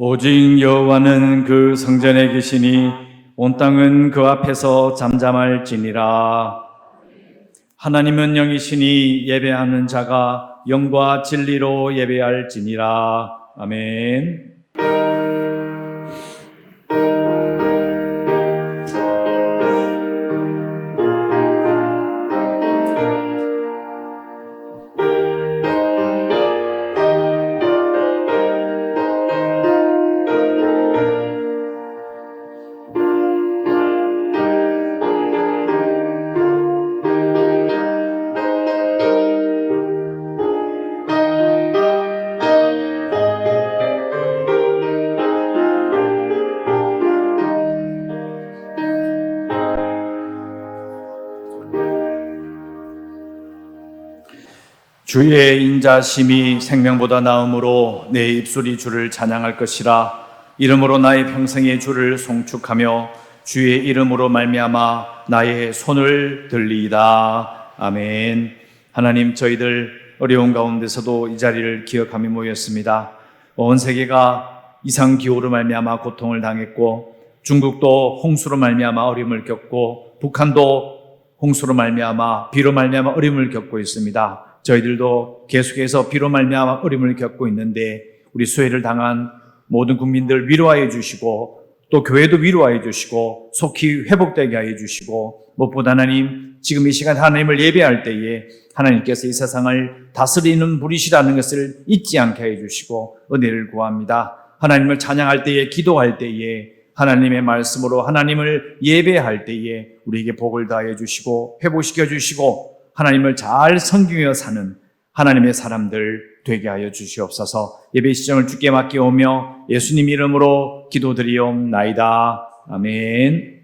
오직 여호와는 그 성전에 계시니 온 땅은 그 앞에서 잠잠할지니라. 하나님은 영이시니 예배하는 자가 영과 진리로 예배할지니라. 아멘. 주의 인자심이 생명보다 나음으로 내 입술이 주를 찬양할 것이라. 이름으로 나의 평생의 주를 송축하며 주의 이름으로 말미암아 나의 손을 들리이다. 아멘. 하나님, 저희들 어려운 가운데서도 이 자리를 기억하며 모였습니다. 온 세계가 이상기후로 말미암아 고통을 당했고, 중국도 홍수로 말미암아 어려움을 겪고, 북한도 홍수로 말미암아 비로 말미암아 어려움을 겪고 있습니다. 저희들도 계속해서 비로 말미암아 어려움을 겪고 있는데, 우리 수해를 당한 모든 국민들 위로하여 주시고, 또 교회도 위로하여 주시고, 속히 회복되게 하여 주시고, 무엇보다 하나님, 지금 이 시간 하나님을 예배할 때에 하나님께서 이 세상을 다스리는 분이시라는 것을 잊지 않게 하여 주시고 은혜를 구합니다. 하나님을 찬양할 때에, 기도할 때에, 하나님의 말씀으로 하나님을 예배할 때에 우리에게 복을 다해 주시고 회복시켜 주시고 하나님을 잘 섬기며 사는 하나님의 사람들 되게 하여 주시옵소서. 예배 시정을 주께 맡겨오며 예수님 이름으로 기도드리옵나이다. 아멘.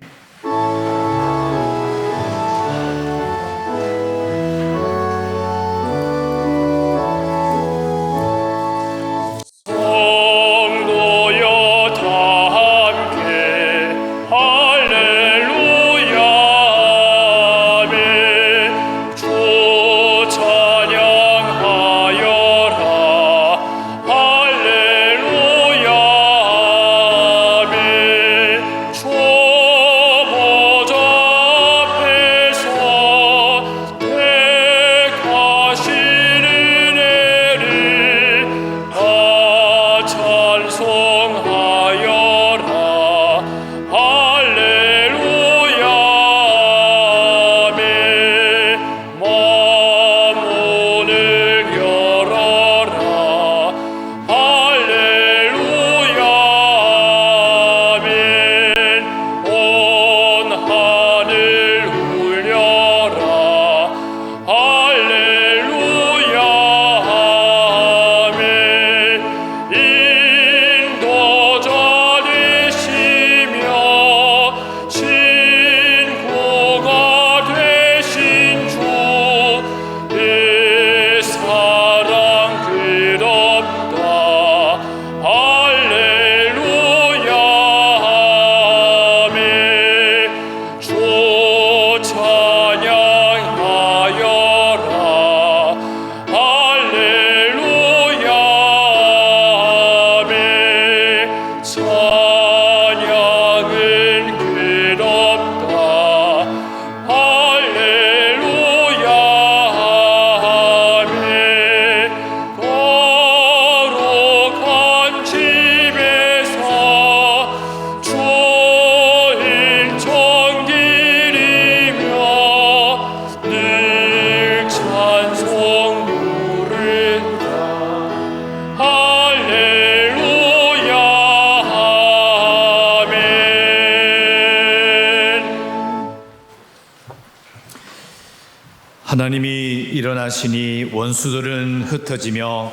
하나님이 일어나시니 원수들은 흩어지며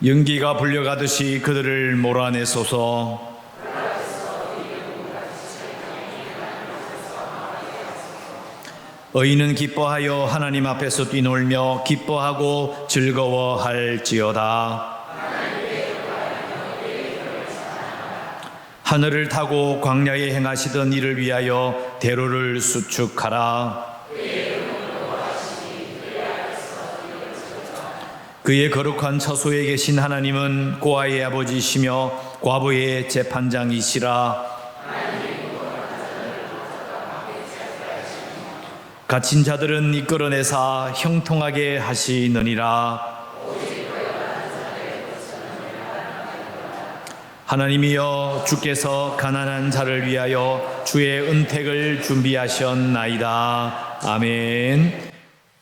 연기가 불려가듯이 그들을 몰아내소서. 의인은 기뻐하여 하나님 앞에서 뛰놀며 기뻐하고 즐거워할지어다. 하늘을 타고 광야에 행하시던 이를 위하여 대로를 수축하라. 그의 거룩한 처소에 계신 하나님은 고아의 아버지시며 과부의 재판장이시라. 갇힌 자들은 이끌어내사 형통하게 하시느니라. 하나님이여, 주께서 가난한 자를 위하여 주의 은택을 준비하셨나이다. 아멘.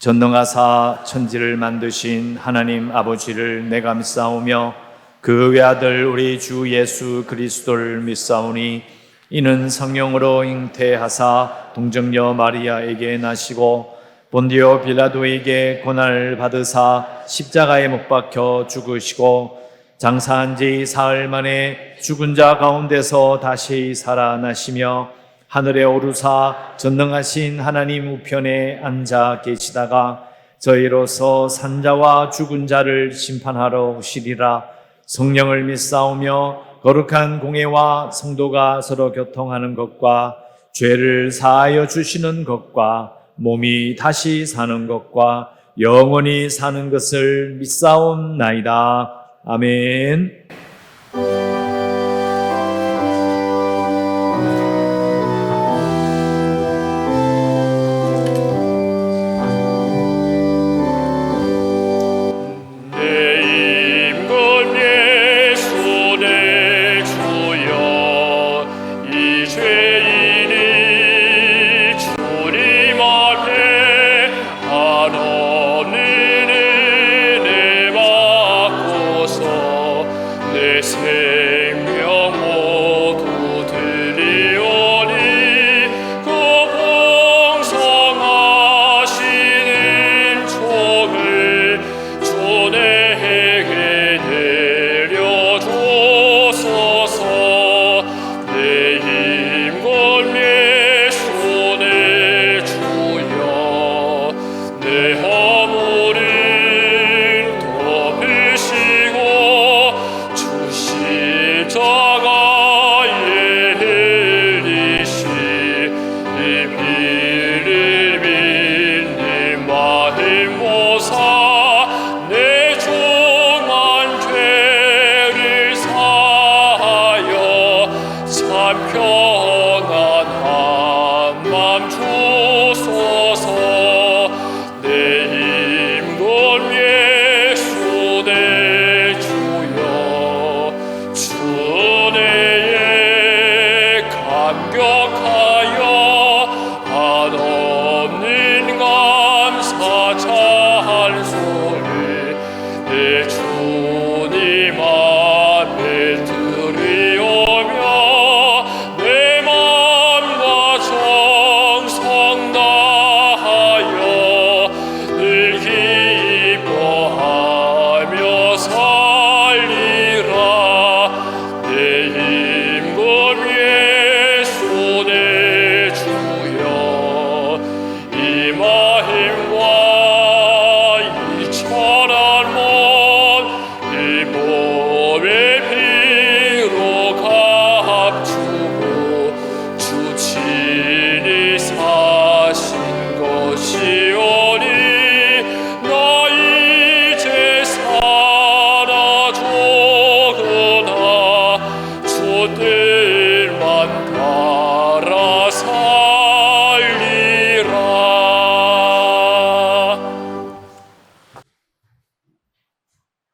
전능하사 천지를 만드신 하나님 아버지를 내가 믿사오며 그 외아들 우리 주 예수 그리스도를 믿사오니 이는 성령으로 잉태하사 동정녀 마리아에게 나시고 본디오 빌라도에게 고난을 받으사 십자가에 못 박혀 죽으시고 장사한 지 사흘 만에 죽은 자 가운데서 다시 살아나시며 하늘에 오르사 전능하신 하나님 우편에 앉아 계시다가 저희로서 산자와 죽은 자를 심판하러 오시리라. 성령을 믿사오며 거룩한 공회와 성도가 서로 교통하는 것과 죄를 사하여 주시는 것과 몸이 다시 사는 것과 영원히 사는 것을 믿사옵나이다. 아멘.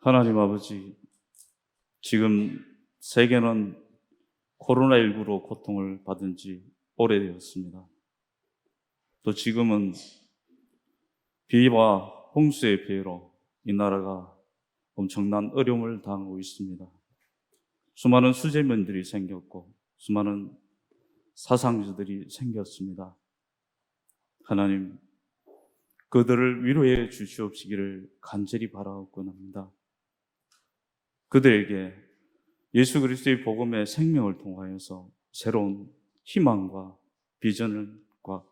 하나님 아버지, 지금 세계는 코로나19로 고통을 받은 지 오래되었습니다. 또 지금은 비와 홍수의 피해로 이 나라가 엄청난 어려움을 당하고 있습니다. 수많은 수재민들이 생겼고 수많은 사상자들이 생겼습니다. 하나님, 그들을 위로해 주시옵시기를 간절히 바라옵곤 합니다. 그들에게 예수 그리스도의 복음의 생명을 통하여서 새로운 희망과 비전과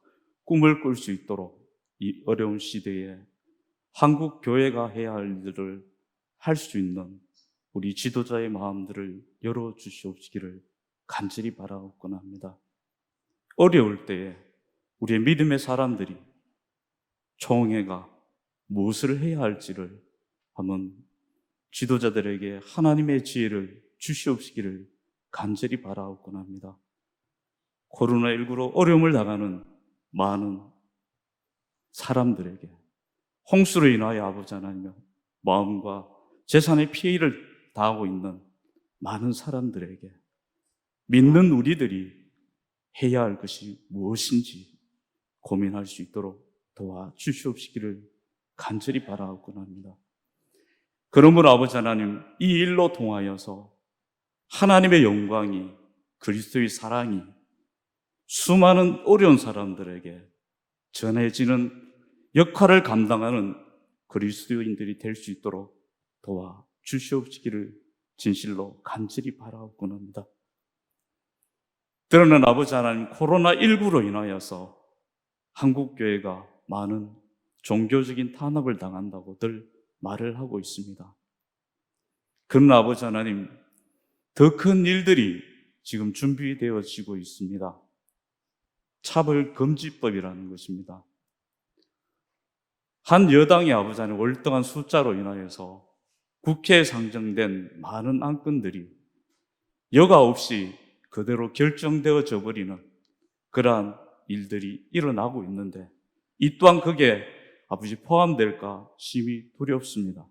꿈을 꿀 수 있도록 이 어려운 시대에 한국 교회가 해야 할 일들을 할 수 있는 우리 지도자의 마음들을 열어주시옵시기를 간절히 바라옵곤 합니다. 어려울 때에 우리의 믿음의 사람들이 총회가 무엇을 해야 할지를 한번 지도자들에게 하나님의 지혜를 주시옵시기를 간절히 바라옵곤 합니다. 코로나19로 어려움을 당하는 많은 사람들에게 홍수로 인하여 아버지 하나님 마음과 재산의 피해를 당하고 있는 많은 사람들에게 믿는 우리들이 해야 할 것이 무엇인지 고민할 수 있도록 도와주시옵시기를 간절히 바라옵곤 합니다. 그러므로 아버지 하나님, 이 일로 통하여서 하나님의 영광이, 그리스도의 사랑이 수많은 어려운 사람들에게 전해지는 역할을 감당하는 그리스도인들이 될 수 있도록 도와주시옵시기를 진실로 간절히 바라옵곤 합니다. 때로는 아버지 하나님, 코로나19로 인하여서 한국교회가 많은 종교적인 탄압을 당한다고들 말을 하고 있습니다. 그러나 아버지 하나님, 더 큰 일들이 지금 준비되어지고 있습니다. 차별금지법이라는 것입니다. 한 여당의 아버지 하나님 월등한 숫자로 인하여서 국회에 상정된 많은 안건들이 여과 없이 그대로 결정되어져 버리는 그러한 일들이 일어나고 있는데 이 또한 그게 아버지 포함될까 심히 두렵습니다.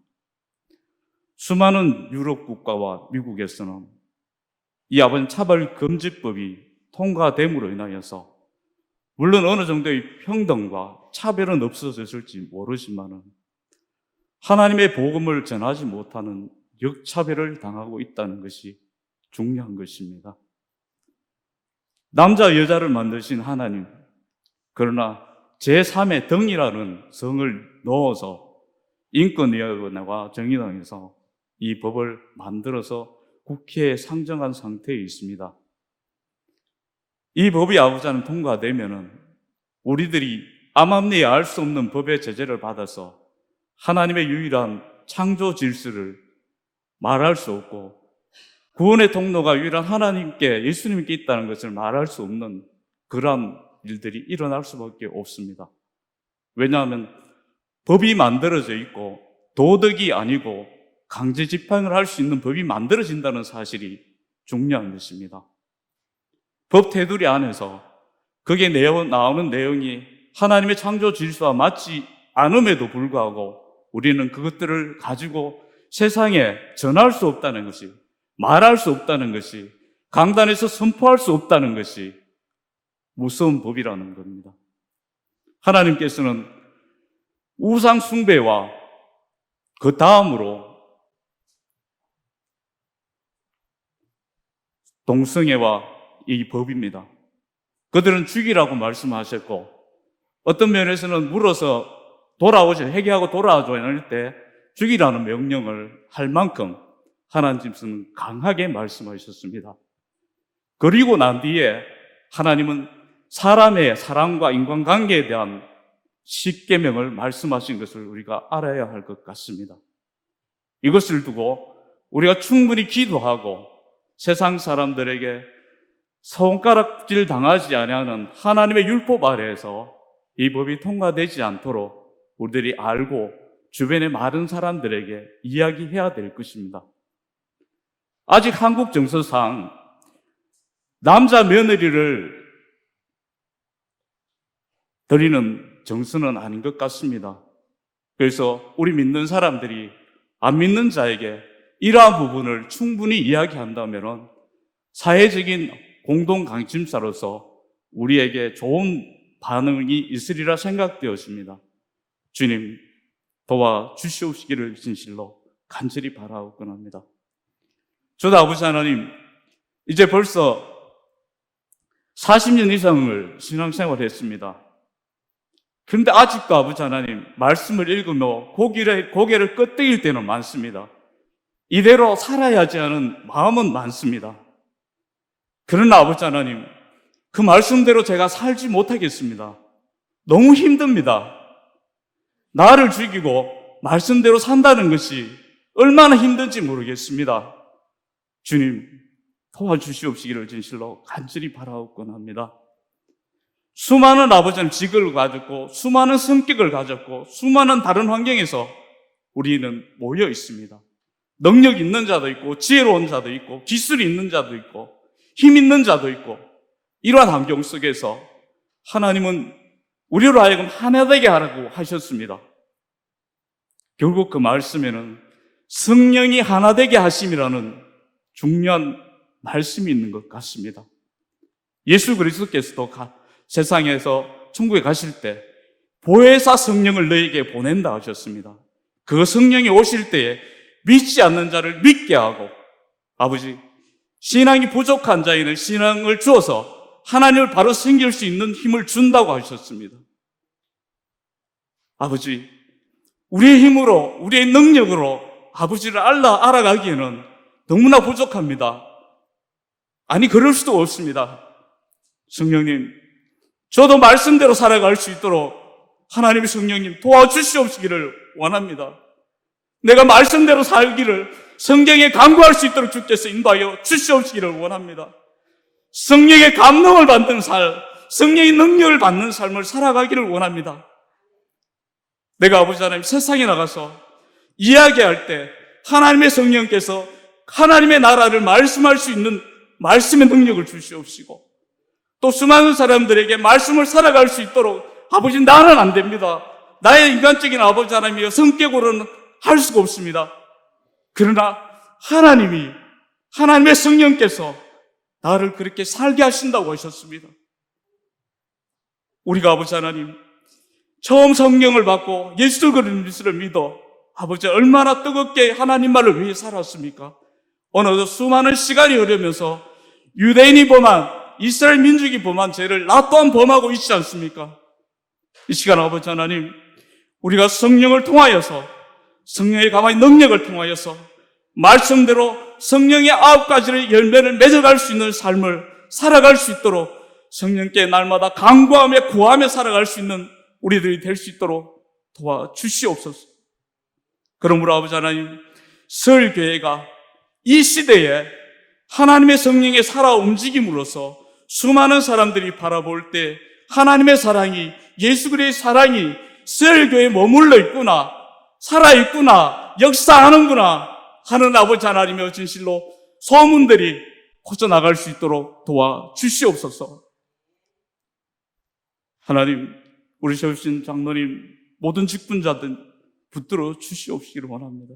수많은 유럽 국가와 미국에서는 이 아버지 차별금지법이 통과됨으로 인하여서 물론 어느 정도의 평등과 차별은 없어졌을지 모르지만은 하나님의 복음을 전하지 못하는 역차별을 당하고 있다는 것이 중요한 것입니다. 남자 여자를 만드신 하나님, 그러나 제3의 등이라는 성을 넣어서 인권위원회와 정의당에서 이 법을 만들어서 국회에 상정한 상태에 있습니다. 이 법이 아버지는 통과되면은 우리들이 암암리에 알 수 없는 법의 제재를 받아서 하나님의 유일한 창조 질서를 말할 수 없고 구원의 통로가 유일한 하나님께 예수님께 있다는 것을 말할 수 없는 그러한 일들이 일어날 수밖에 없습니다. 왜냐하면 법이 만들어져 있고 도덕이 아니고 강제 집행을 할 수 있는 법이 만들어진다는 사실이 중요한 것입니다. 법 테두리 안에서 거기에 나오는 내용이 하나님의 창조 질서와 맞지 않음에도 불구하고 우리는 그것들을 가지고 세상에 전할 수 없다는 것이, 말할 수 없다는 것이, 강단에서 선포할 수 없다는 것이 무서운 법이라는 겁니다. 하나님께서는 우상 숭배와 그 다음으로 동성애와 이 법입니다. 그들은 죽이라고 말씀하셨고 어떤 면에서는 물어서 회개하고 돌아와줘야 할 때 죽이라는 명령을 할 만큼 하나님께서는 강하게 말씀하셨습니다. 그리고 난 뒤에 하나님은 사람의 사랑과 인간관계에 대한 십계명을 말씀하신 것을 우리가 알아야 할 것 같습니다. 이것을 두고 우리가 충분히 기도하고 세상 사람들에게 손가락질 당하지 아니하는 하나님의 율법 아래에서 이 법이 통과되지 않도록 우리들이 알고 주변의 많은 사람들에게 이야기해야 될 것입니다. 아직 한국 정서상 남자 며느리를 드리는 정서는 아닌 것 같습니다. 그래서 우리 믿는 사람들이 안 믿는 자에게 이러한 부분을 충분히 이야기한다면 사회적인 공동 강침사로서 우리에게 좋은 반응이 있으리라 생각되었습니다. 주님 도와주시옵시기를 진실로 간절히 바라옵곤 합니다. 저도 아버지 하나님 이제 벌써 40년 이상을 신앙생활을 했습니다. 그런데 아직도 아버지 하나님 말씀을 읽으며 고개를 끄덕일 때는 많습니다. 이대로 살아야지 하는 마음은 많습니다. 그러나 아버지 하나님 그 말씀대로 제가 살지 못하겠습니다. 너무 힘듭니다. 나를 죽이고 말씀대로 산다는 것이 얼마나 힘든지 모르겠습니다. 주님 도와주시옵시기를 진실로 간절히 바라옵곤 합니다. 수많은 아버지는 직을 가졌고 수많은 성격을 가졌고 수많은 다른 환경에서 우리는 모여 있습니다. 능력 있는 자도 있고, 지혜로운 자도 있고, 기술이 있는 자도 있고, 힘 있는 자도 있고, 이러한 환경 속에서 하나님은 우리로 하여금 하나 되게 하라고 하셨습니다. 결국 그 말씀에는 성령이 하나 되게 하심이라는 중요한 말씀이 있는 것 같습니다. 예수 그리스도께서도 세상에서 천국에 가실 때 보혜사 성령을 너에게 보낸다 하셨습니다. 그 성령이 오실 때에 믿지 않는 자를 믿게 하고, 아버지, 신앙이 부족한 자에는 신앙을 주어서 하나님을 바로 섬길 수 있는 힘을 준다고 하셨습니다. 아버지, 우리의 힘으로, 우리의 능력으로 아버지를 알아가기에는 너무나 부족합니다. 아니, 그럴 수도 없습니다. 성령님, 저도 말씀대로 살아갈 수 있도록 하나님의 성령님 도와주시옵시기를 원합니다. 내가 말씀대로 살기를 성경에 간구할 수 있도록 주께서 인도하여 주시옵시기를 원합니다. 성령의 감동을 받는 삶, 성령의 능력을 받는 삶을 살아가기를 원합니다. 내가 아버지 하나님 세상에 나가서 이야기할 때 하나님의 성령께서 하나님의 나라를 말씀할 수 있는 말씀의 능력을 주시옵시고, 또 수많은 사람들에게 말씀을 살아갈 수 있도록, 아버지 나는 안 됩니다. 나의 인간적인 아버지 하나님이여 성격으로는 할 수가 없습니다. 그러나 하나님의 성령께서 나를 그렇게 살게 하신다고 하셨습니다. 우리가 아버지 하나님 처음 성령을 받고 예수 그리스도를 믿어 아버지 얼마나 뜨겁게 하나님 말을 위해 살았습니까? 어느덧 수많은 시간이 흐르면서 유대인이 범한, 이스라엘 민족이 범한 죄를 나 또한 범하고 있지 않습니까? 이 시간 아버지 하나님, 우리가 성령을 통하여서, 성령의 가만히 능력을 통하여서 말씀대로 성령의 9가지의 열매를 맺어갈 수 있는 삶을 살아갈 수 있도록 성령께 날마다 간구하며 구하며 살아갈 수 있는 우리들이 될 수 있도록 도와주시옵소서. 그러므로 아버지 하나님, 서울교회가 이 시대에 하나님의 성령의 살아 움직임으로써 수많은 사람들이 바라볼 때 하나님의 사랑이, 예수 그리스도의 사랑이 서울교회에 머물러 있구나, 살아있구나, 역사하는구나 하는 아버지 하나님의 진실로 소문들이 퍼져나갈 수 있도록 도와주시옵소서. 하나님, 우리 세우신 장로님, 모든 직분자들 붙들어 주시옵시기를 원합니다.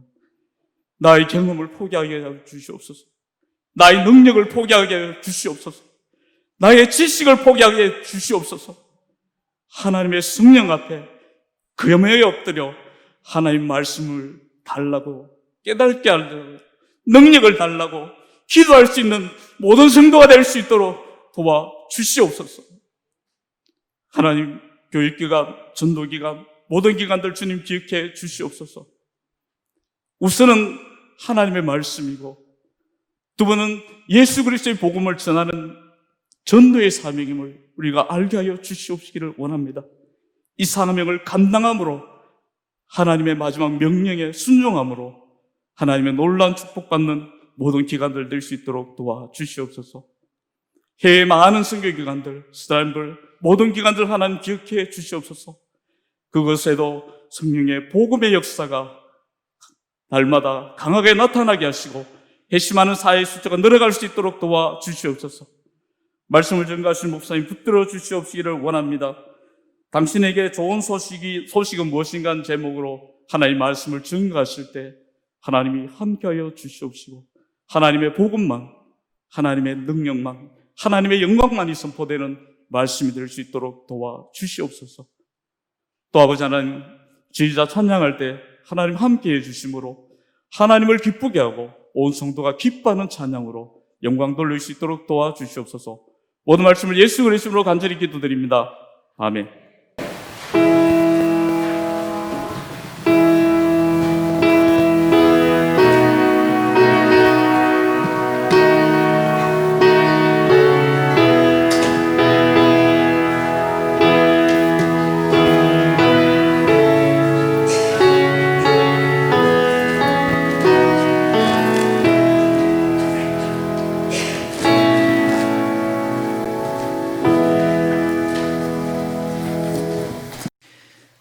나의 경험을 포기하게 해 주시옵소서. 나의 능력을 포기하게 해 주시옵소서. 나의 지식을 포기하게 해 주시옵소서. 하나님의 성령 앞에 금요에 엎드려 하나님 말씀을 달라고, 깨닫게 하려고, 능력을 달라고 기도할 수 있는 모든 성도가 될 수 있도록 도와주시옵소서. 하나님, 교육기관, 전도기관, 모든 기관들 주님 기억해 주시옵소서. 우선은 하나님의 말씀이고, 두 번은 예수 그리스도의 복음을 전하는 전도의 사명임을 우리가 알게 하여 주시옵시기를 원합니다. 이 사명을 감당함으로, 하나님의 마지막 명령에 순종함으로 하나님의 놀라운 축복받는 모든 기관들 될 수 있도록 도와주시옵소서. 해외 많은 선교기관들, 스타일들, 모든 기관들 하나님 기억해 주시옵소서. 그것에도 성령의 복음의 역사가 날마다 강하게 나타나게 하시고 회심하는 사회의 숫자가 늘어갈 수 있도록 도와주시옵소서. 말씀을 전가하신 목사님 붙들어 주시옵시기를 원합니다. 당신에게 좋은 소식은 무엇인가 하는 제목으로 하나님의 말씀을 전가하실 때 하나님이 함께하여 주시옵시고, 하나님의 복음만, 하나님의 능력만, 하나님의 영광만이 선포되는 말씀이 될 수 있도록 도와주시옵소서. 또 아버지 하나님, 지휘자 찬양할 때 하나님 함께해 주심으로 하나님을 기쁘게 하고 온 성도가 기뻐하는 찬양으로 영광 돌릴 수 있도록 도와주시옵소서. 모든 말씀을 예수 그리스도로 간절히 기도드립니다. 아멘.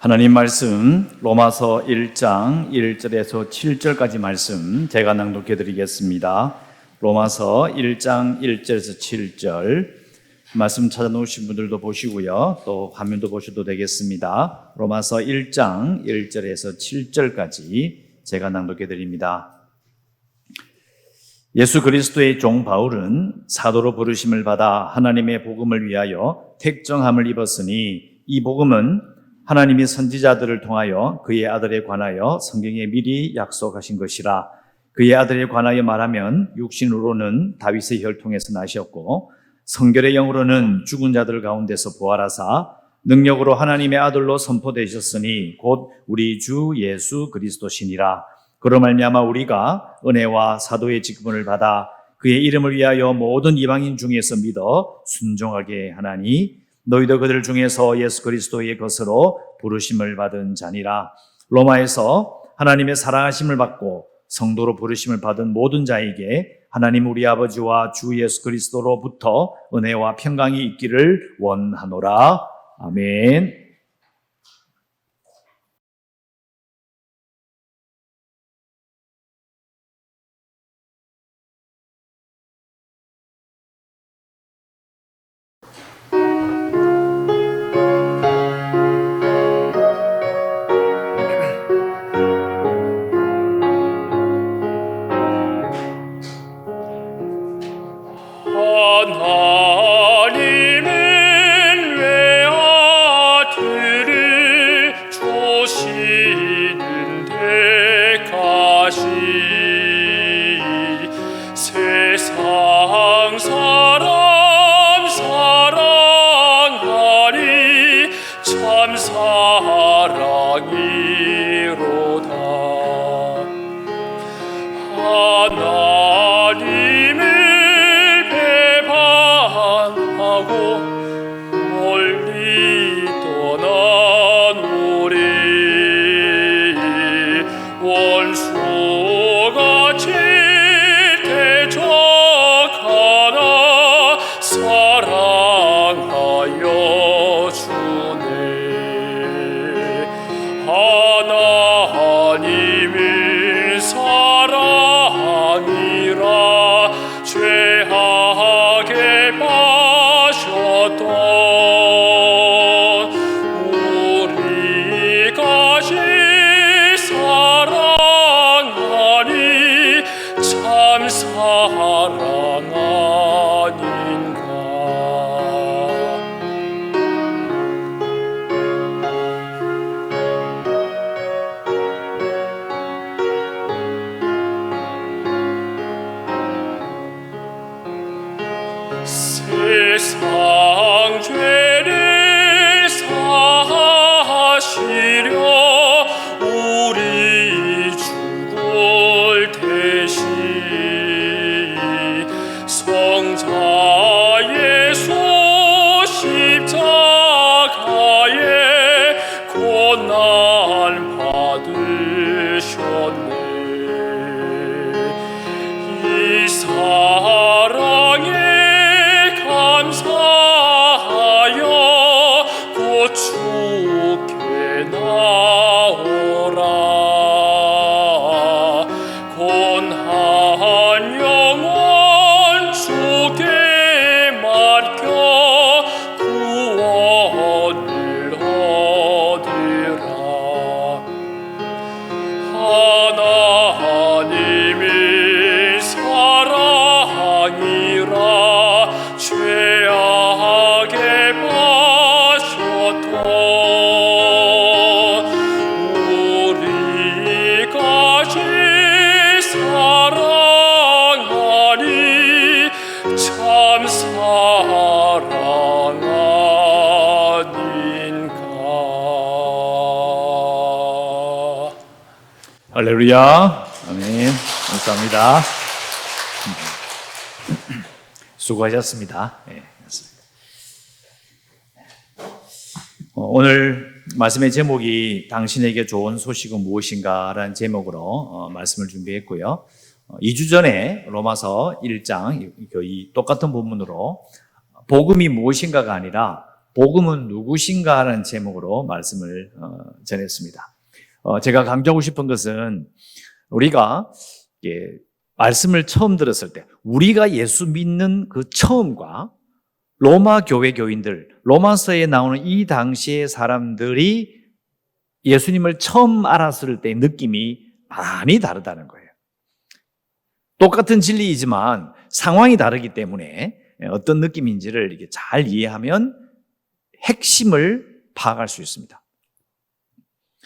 하나님 말씀 로마서 1장 1절에서 7절까지 말씀 제가 낭독해 드리겠습니다. 로마서 1장 1절에서 7절 말씀 찾아놓으신 분들도 보시고요. 또 화면도 보셔도 되겠습니다. 로마서 1장 1절에서 7절까지 제가 낭독해 드립니다. 예수 그리스도의 종 바울은 사도로 부르심을 받아 하나님의 복음을 위하여 택정함을 입었으니 이 복음은 하나님이 선지자들을 통하여 그의 아들에 관하여 성경에 미리 약속하신 것이라. 그의 아들에 관하여 말하면 육신으로는 다윗의 혈통에서 나셨고 성결의 영으로는 죽은 자들 가운데서 부활하사 능력으로 하나님의 아들로 선포되셨으니 곧 우리 주 예수 그리스도시니라. 그로 말미암아 우리가 은혜와 사도의 직분을 받아 그의 이름을 위하여 모든 이방인 중에서 믿어 순종하게 하나니 너희도 그들 중에서 예수 그리스도의 것으로 부르심을 받은 자니라. 로마에서 하나님의 사랑하심을 받고 성도로 부르심을 받은 모든 자에게 하나님 우리 아버지와 주 예수 그리스도로부터 은혜와 평강이 있기를 원하노라. 아멘. 하나님은 외아들을 조시는 데까지 세상 사람 사랑하니 참 사랑이로다. 하나님을 멀리 떠난 우리 원수같이 대적하나 사랑하여 주네. 하나님을 사랑이라 죄악에 우리까지 사랑하니 참 사랑 아닌가. 세상 죄를 사하시려 우리 죽을 대신 성자 예수 십자가에 고난 받으셨네. 이 사랑에 감사하여 곧 주께 나오라. 곤한 영혼 주께 맡겨 구원을 얻으라. 하나님의 사랑이라 죄악에 빠졌던 우리까지 사랑하니 참 사랑 아닌가. 할렐루야. 아멘. 감사합니다. 수고하셨습니다. 네, 오늘 말씀의 제목이 당신에게 좋은 소식은 무엇인가라는 제목으로 말씀을 준비했고요. 2주 전에 로마서 1장 이 똑같은 본문으로 복음이 무엇인가가 아니라 복음은 누구신가 하는 제목으로 말씀을 전했습니다. 제가 강조하고 싶은 것은 우리가 말씀을 처음 들었을 때 우리가 예수 믿는 그 처음과 로마 교회 교인들, 로마서에 나오는 이 당시의 사람들이 예수님을 처음 알았을 때의 느낌이 많이 다르다는 거예요. 똑같은 진리이지만 상황이 다르기 때문에 어떤 느낌인지를 이렇게 잘 이해하면 핵심을 파악할 수 있습니다.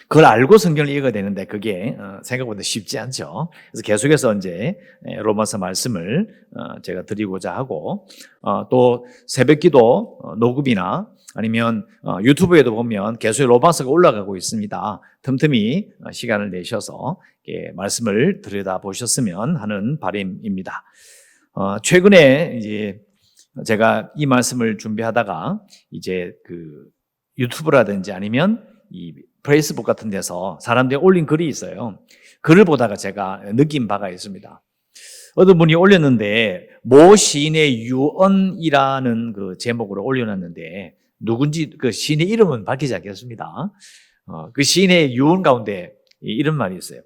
그걸 알고 성경을 읽어야 되는데 그게 생각보다 쉽지 않죠. 그래서 계속해서 이제 로마서 말씀을 제가 드리고자 하고 또 새벽기도 녹음이나 아니면 유튜브에도 보면 계속 로마서가 올라가고 있습니다. 틈틈이 시간을 내셔서 말씀을 들여다보셨으면 하는 바람입니다. 최근에 이제 제가 이 말씀을 준비하다가 이제 그 유튜브라든지 아니면 이 페이스북 같은 데서 사람들이 올린 글이 있어요. 글을 보다가 제가 느낀 바가 있습니다. 어떤 분이 올렸는데 모 시인의 유언이라는 그 제목으로 올려놨는데 누군지 그 시인의 이름은 밝히지 않겠습니다. 그 시인의 유언 가운데 이런 말이 있어요.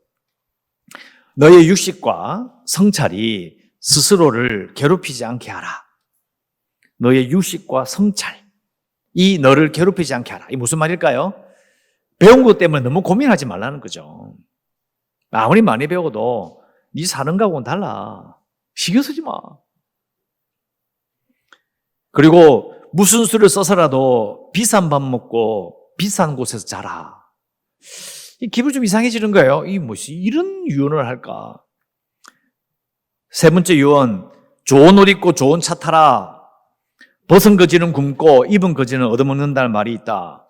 너의 육식과 성찰이 스스로를 괴롭히지 않게 하라. 너의 육식과 성찰이 너를 괴롭히지 않게 하라. 이 무슨 말일까요? 배운 것 때문에 너무 고민하지 말라는 거죠. 아무리 많이 배워도 네 사는 거하고는 달라. 신경 쓰지 마. 그리고 무슨 수를 써서라도 비싼 밥 먹고 비싼 곳에서 자라. 기분이 좀 이상해지는 거예요. 이 뭐지? 이런 유언을 할까? 세 번째 유언, 좋은 옷 입고 좋은 차 타라. 벗은 거지는 굶고 입은 거지는 얻어먹는다는 말이 있다.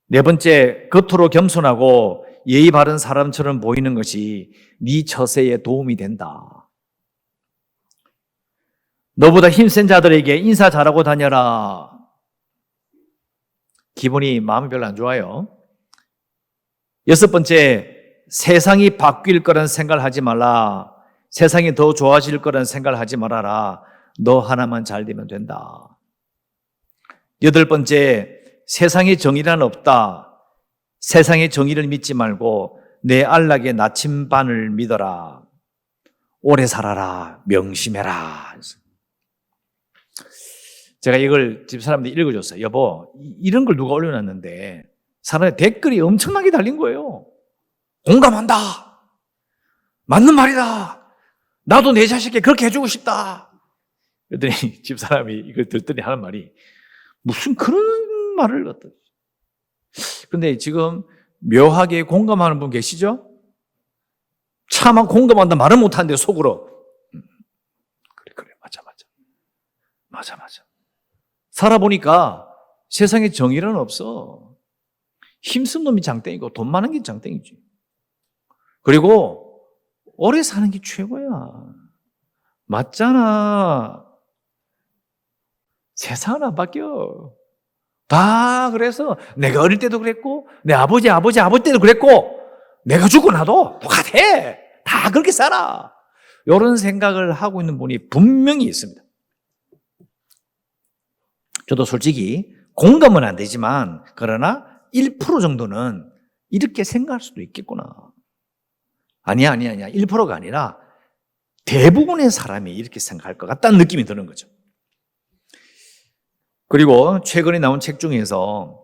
네 번째, 겉으로 겸손하고 예의 바른 사람처럼 보이는 것이 네 처세에 도움이 된다. 너보다 힘센 자들에게 인사 잘하고 다녀라. 기분이 마음이 별로 안 좋아요. 여섯 번째, 세상이 바뀔 거란 생각을 하지 말라. 세상이 더 좋아질 거란 생각을 하지 말아라. 너 하나만 잘 되면 된다. 여덟 번째, 세상에 정의란 없다. 세상의 정의를 믿지 말고 내 안락의 나침반을 믿어라. 오래 살아라. 명심해라. 제가 이걸 집 사람들이 읽어줬어요. 여보, 이런 걸 누가 올려놨는데 사람의 댓글이 엄청나게 달린 거예요. 공감한다. 맞는 말이다. 나도 내 자식에게 그렇게 해주고 싶다. 그랬더니 집 사람이 이걸 듣더니 하는 말이 무슨 그런 말을 갖다. 그런데 지금 묘하게 공감하는 분 계시죠? 차마 공감한다 말을 못하는데 속으로 그래 맞아 살아보니까 세상에 정의는 없어. 힘쓴 놈이 장땡이고 돈 많은 게 장땡이지. 그리고 오래 사는 게 최고야. 맞잖아. 세상은 안 바뀌어. 다 그래서 내가 어릴 때도 그랬고 내 아버지 때도 그랬고 내가 죽고 나도 똑같아. 다 그렇게 살아. 이런 생각을 하고 있는 분이 분명히 있습니다. 저도 솔직히 공감은 안 되지만 그러나 1% 정도는 이렇게 생각할 수도 있겠구나. 아니야. 1%가 아니라 대부분의 사람이 이렇게 생각할 것 같다는 느낌이 드는 거죠. 그리고 최근에 나온 책 중에서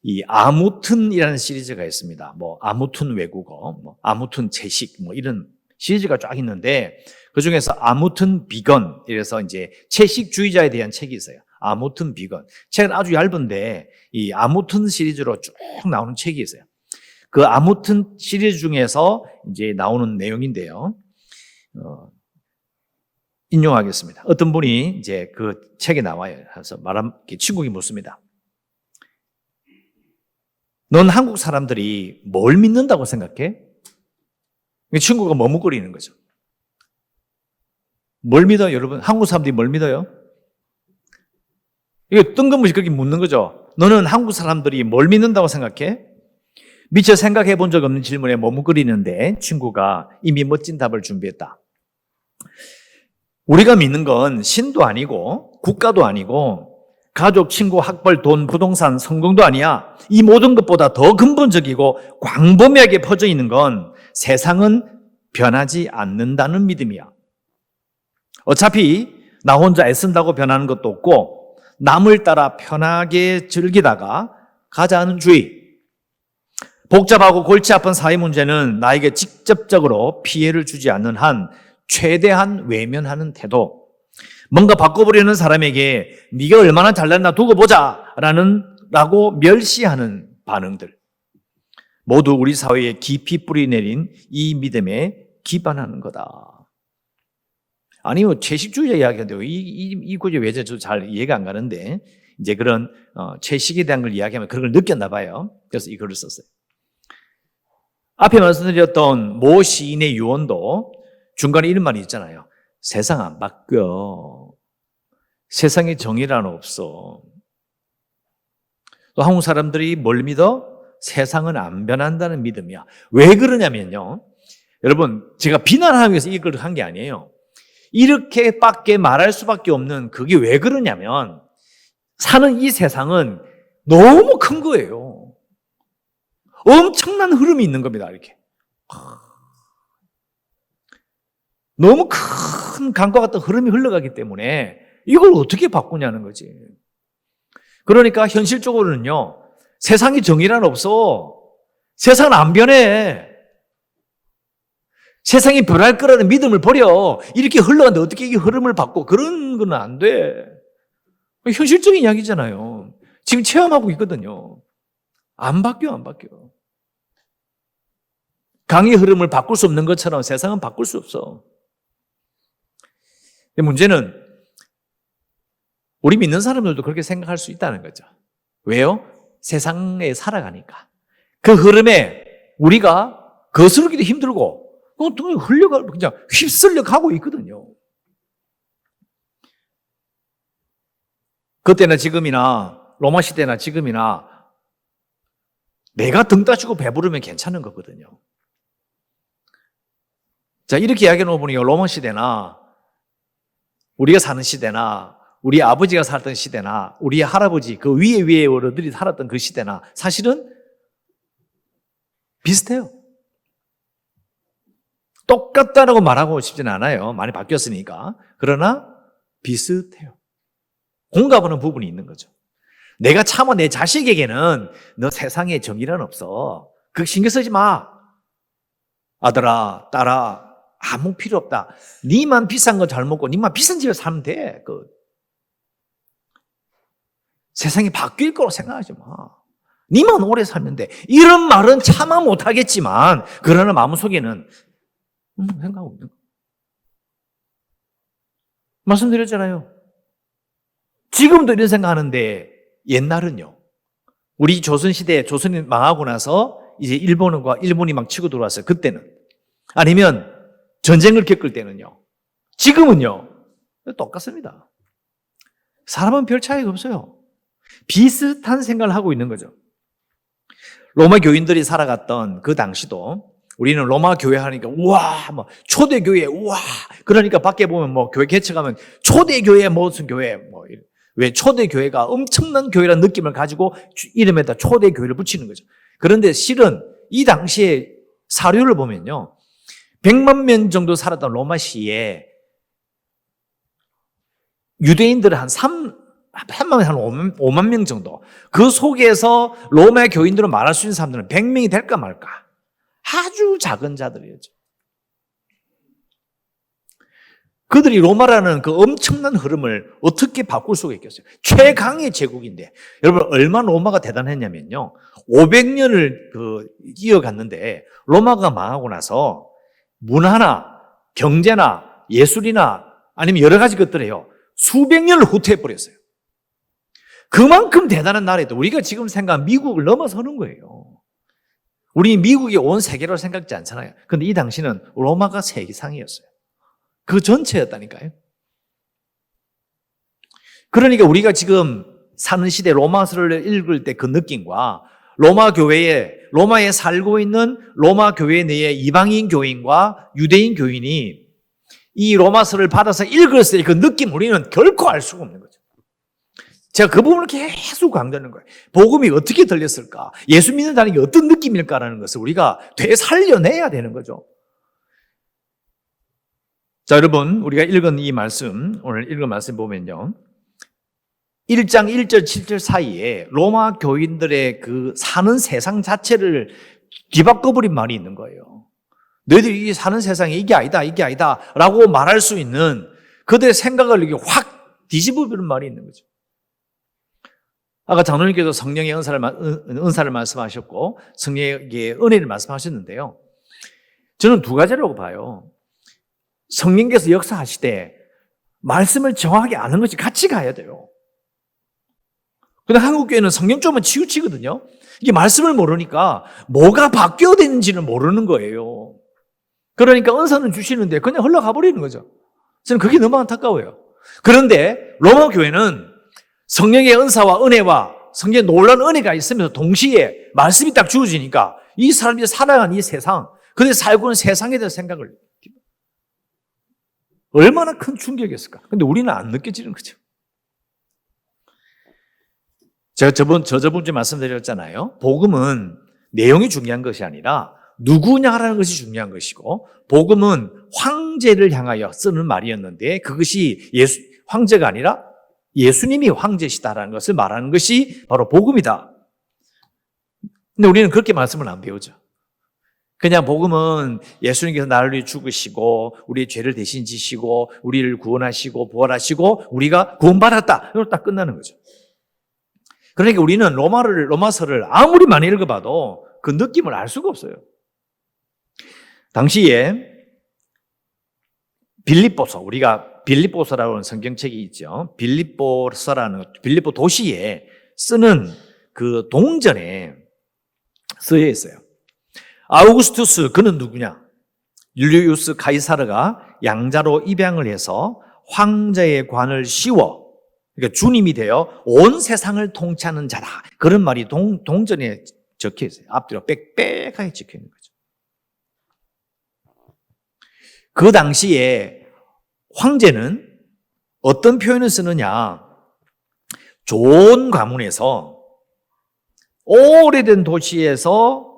이 아무튼이라는 시리즈가 있습니다. 뭐 아무튼 외국어, 뭐 아무튼 채식, 뭐 이런 시리즈가 쫙 있는데 그 중에서 아무튼 비건 이래서 이제 채식주의자에 대한 책이 있어요. 아무튼 비건. 책은 아주 얇은데 이 아무튼 시리즈로 쭉 나오는 책이 있어요. 그 아무튼 시리즈 중에서 이제 나오는 내용인데요. 인용하겠습니다. 어떤 분이 이제 그 책에 나와요. 그래서 친구가 묻습니다. 넌 한국 사람들이 뭘 믿는다고 생각해? 친구가 머뭇거리는 거죠. 뭘 믿어요, 여러분? 한국 사람들이 뭘 믿어요? 이게 뜬금없이 그렇게 묻는 거죠. 너는 한국 사람들이 뭘 믿는다고 생각해? 미처 생각해 본 적 없는 질문에 머뭇거리는데 친구가 이미 멋진 답을 준비했다. 우리가 믿는 건 신도 아니고 국가도 아니고 가족, 친구, 학벌, 돈, 부동산, 성공도 아니야. 이 모든 것보다 더 근본적이고 광범위하게 퍼져 있는 건 세상은 변하지 않는다는 믿음이야. 어차피 나 혼자 애쓴다고 변하는 것도 없고 남을 따라 편하게 즐기다가 가자는 주의. 복잡하고 골치 아픈 사회 문제는 나에게 직접적으로 피해를 주지 않는 한 최대한 외면하는 태도. 뭔가 바꿔보려는 사람에게 네가 얼마나 잘났나 두고 보자 라고 멸시하는 반응들. 모두 우리 사회에 깊이 뿌리내린 이 믿음에 기반하는 거다. 아니요, 채식주의자 이야기하는데요. 이 구조 왜 잘 이해가 안 가는데, 이제 그런, 채식에 대한 걸 이야기하면 그런 걸 느꼈나 봐요. 그래서 이 글을 썼어요. 앞에 말씀드렸던 모 시인의 유언도 중간에 이런 말이 있잖아요. 세상 안 바뀌어. 세상에 정의란 없어. 또 한국 사람들이 뭘 믿어? 세상은 안 변한다는 믿음이야. 왜 그러냐면요. 여러분, 제가 비난하기 위해서 이걸 한 게 아니에요. 이렇게밖에 말할 수밖에 없는 그게 왜 그러냐면 사는 이 세상은 너무 큰 거예요. 엄청난 흐름이 있는 겁니다. 이렇게 너무 큰 강과 같은 흐름이 흘러가기 때문에 이걸 어떻게 바꾸냐는 거지. 그러니까 현실적으로는요, 세상에 정의란 없어. 세상은 안 변해. 세상이 변할 거라는 믿음을 버려. 이렇게 흘러가는데 어떻게 이 흐름을 바꿔? 그런 건 안 돼. 현실적인 이야기잖아요. 지금 체험하고 있거든요. 안 바뀌어. 강의 흐름을 바꿀 수 없는 것처럼 세상은 바꿀 수 없어. 근데 문제는 우리 믿는 사람들도 그렇게 생각할 수 있다는 거죠. 왜요? 세상에 살아가니까. 그 흐름에 우리가 거스르기도 힘들고 흘려가 그냥 휩쓸려 가고 있거든요. 그때나 지금이나 로마 시대나 지금이나 내가 등 따시고 배부르면 괜찮은 거거든요. 자, 이렇게 이야기해 놓으면 로마 시대나 우리가 사는 시대나 우리 아버지가 살던 시대나 우리 할아버지 그 위에 어른들이 살았던 그 시대나 사실은 비슷해요. 똑같다라고 말하고 싶지는 않아요. 많이 바뀌었으니까. 그러나 비슷해요. 공감하는 부분이 있는 거죠. 내가 차마 내 자식에게는 너 세상에 정의란 없어. 그거 신경 쓰지 마. 아들아, 딸아, 아무 필요 없다. 니만 비싼 거 잘 먹고 니만 비싼 집에 살면 돼. 세상이 바뀔 거라고 생각하지 마. 니만 오래 살면 돼. 이런 말은 차마 못하겠지만 그러나 마음속에는 생각하고 있는 거. 말씀드렸잖아요. 지금도 이런 생각하는데 옛날은요. 우리 조선시대, 조선이 망하고 나서 이제 일본이 막 치고 들어왔어요. 그때는. 아니면 전쟁을 겪을 때는요. 지금은요. 똑같습니다. 사람은 별 차이가 없어요. 비슷한 생각을 하고 있는 거죠. 로마 교인들이 살아갔던 그 당시도 우리는 로마 교회 하니까 우와, 뭐 초대교회 우와. 그러니까 밖에 보면 뭐 교회 개척하면 초대교회 무슨 교회 뭐 왜 초대교회가 엄청난 교회라는 느낌을 가지고 이름에다 초대교회를 붙이는 거죠. 그런데 실은 이 당시에 사료를 보면요. 100만 명 정도 살았던 로마시에 유대인들은 한 5만 명 정도. 그 속에서 로마 교인들을 말할 수 있는 사람들은 100명이 될까 말까. 아주 작은 자들이었죠. 그들이 로마라는 그 엄청난 흐름을 어떻게 바꿀 수가 있겠어요? 최강의 제국인데. 여러분, 얼마나 로마가 대단했냐면요. 500년을 이어갔는데, 로마가 망하고 나서 문화나 경제나 예술이나 아니면 여러 가지 것들에요. 수백 년을 후퇴해버렸어요. 그만큼 대단한 나라에도 우리가 지금 생각한 미국을 넘어서는 거예요. 우리 미국이 온 세계로 생각지 않잖아요. 그런데 이 당시는 로마가 세계상이었어요. 그 전체였다니까요. 그러니까 우리가 지금 사는 시대 로마서를 읽을 때 그 느낌과 로마에 살고 있는 로마 교회 내의 이방인 교인과 유대인 교인이 이 로마서를 받아서 읽었을 때 그 느낌 우리는 결코 알 수가 없는 거죠. 제가 그 부분을 계속 강조하는 거예요. 복음이 어떻게 들렸을까? 예수 믿는다는 게 어떤 느낌일까라는 것을 우리가 되살려내야 되는 거죠. 자, 여러분, 우리가 읽은 이 말씀, 오늘 읽은 말씀 보면요. 1장 1절 7절 사이에 로마 교인들의 그 사는 세상 자체를 뒤바꿔버린 말이 있는 거예요. 너희들이 이 사는 세상이 이게 아니다 라고 말할 수 있는 그들의 생각을 이렇게 확 뒤집어버리는 말이 있는 거죠. 아까 장로님께서 성령의 은사를 말씀하셨고 성령의 은혜를 말씀하셨는데요. 저는 두 가지라고 봐요. 성령께서 역사하시되 말씀을 정확하게 아는 것이 같이 가야 돼요. 근데 한국교회는 성령 쪽만 치우치거든요. 이게 말씀을 모르니까 뭐가 바뀌어야 되는지는 모르는 거예요. 그러니까 은사는 주시는데 그냥 흘러가 버리는 거죠. 저는 그게 너무 안타까워요. 그런데 로마 교회는 성령의 은사와 은혜와 성령의 놀라운 은혜가 있으면서 동시에 말씀이 딱 주어지니까 이 사람이 살아가는 이 세상, 그들이 살고 있는 세상에 대한 생각을 얼마나 큰 충격이었을까. 근데 우리는 안 느껴지는 거죠. 제가 저번 주에 말씀드렸잖아요. 복음은 내용이 중요한 것이 아니라 누구냐라는 것이 중요한 것이고, 복음은 황제를 향하여 쓰는 말이었는데 그것이 황제가 아니라 예수님이 황제시다라는 것을 말하는 것이 바로 복음이다. 근데 우리는 그렇게 말씀을 안 배우죠. 그냥 복음은 예수님께서 나를 위해 죽으시고 우리의 죄를 대신 지시고 우리를 구원하시고 부활하시고 우리가 구원받았다. 이걸로 딱 끝나는 거죠. 그러니까 우리는 로마서를 아무리 많이 읽어봐도 그 느낌을 알 수가 없어요. 당시에 빌립보서, 우리가 빌립보서라고 하는 성경책이 있죠. 빌립보 도시에 쓰는 그 동전에 쓰여 있어요. 아우구스투스, 그는 누구냐? 율리우스 카이사르가 양자로 입양을 해서 황제의 관을 씌워, 그러니까 주님이 되어 온 세상을 통치하는 자다. 그런 말이 동전에 적혀 있어요. 앞뒤로 빽빽하게 적혀 있는 거죠. 그 당시에 황제는 어떤 표현을 쓰느냐? 좋은 가문에서 오래된 도시에서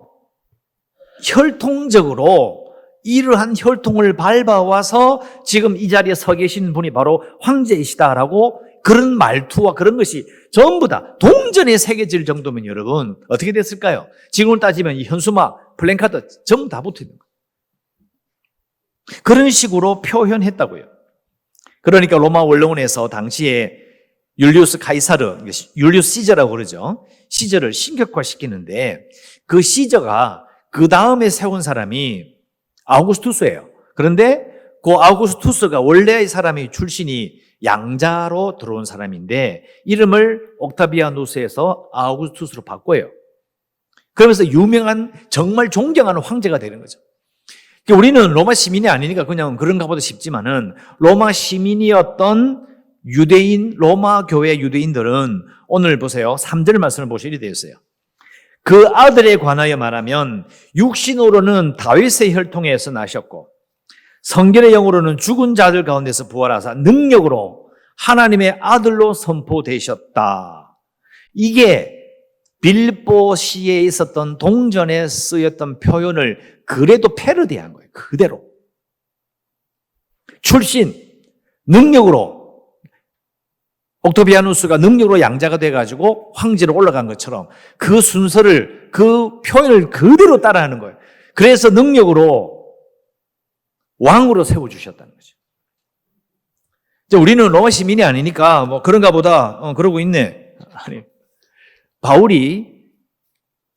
혈통적으로 이러한 혈통을 밟아와서 지금 이 자리에 서 계신 분이 바로 황제이시다라고 그런 말투와 그런 것이 전부 다 동전에 새겨질 정도면 여러분 어떻게 됐을까요? 지금을 따지면 이 현수막, 플랜카드 전부 다 붙어 있는 거예요. 그런 식으로 표현했다고요. 그러니까 로마 원로원에서 당시에 율리우스 카이사르, 율리우스 시저라고 그러죠. 시저를 신격화시키는데 그 시저가 그 다음에 세운 사람이 아우구스투스예요. 그런데 그 아우구스투스가 원래 사람이 출신이 양자로 들어온 사람인데 이름을 옥타비아누스에서 아우구스투스로 바꿔요. 그러면서 유명한 정말 존경하는 황제가 되는 거죠. 우리는 로마 시민이 아니니까 그냥 그런가 보다 싶지만은 로마 시민이었던 로마 교회 유대인들은 오늘 보세요. 3절 말씀을 보시게 되어 있어요. 그 아들에 관하여 말하면 육신으로는 다윗의 혈통에서 나셨고 성결의 영으로는 죽은 자들 가운데서 부활하사 능력으로 하나님의 아들로 선포되셨다. 이게 빌립보시에 있었던 동전에 쓰였던 표현을 그래도 패러디한 거예요. 그대로. 출신, 능력으로 옥토비아누스가 능력으로 양자가 돼가지고 황제로 올라간 것처럼 그 순서를, 그 표현을 그대로 따라하는 거예요. 그래서 능력으로 왕으로 세워주셨다는 거죠. 우리는 로마 시민이 아니니까 뭐 그런가 보다, 그러고 있네. 아니, 바울이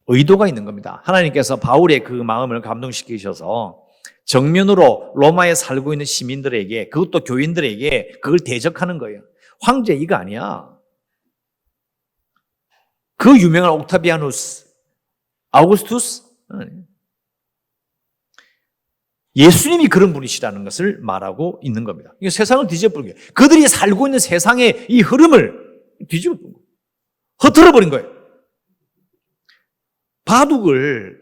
의도가 있는 겁니다. 하나님께서 바울의 그 마음을 감동시키셔서 정면으로 로마에 살고 있는 시민들에게, 그것도 교인들에게 그걸 대적하는 거예요. 황제 이거 아니야. 그 유명한 옥타비아누스, 아우구스투스, 예수님이 그런 분이시라는 것을 말하고 있는 겁니다. 이게 세상을 뒤집어버린 거예요. 그들이 살고 있는 세상의 이 흐름을 뒤집어버린 거예요. 흐트러버린 거예요. 바둑을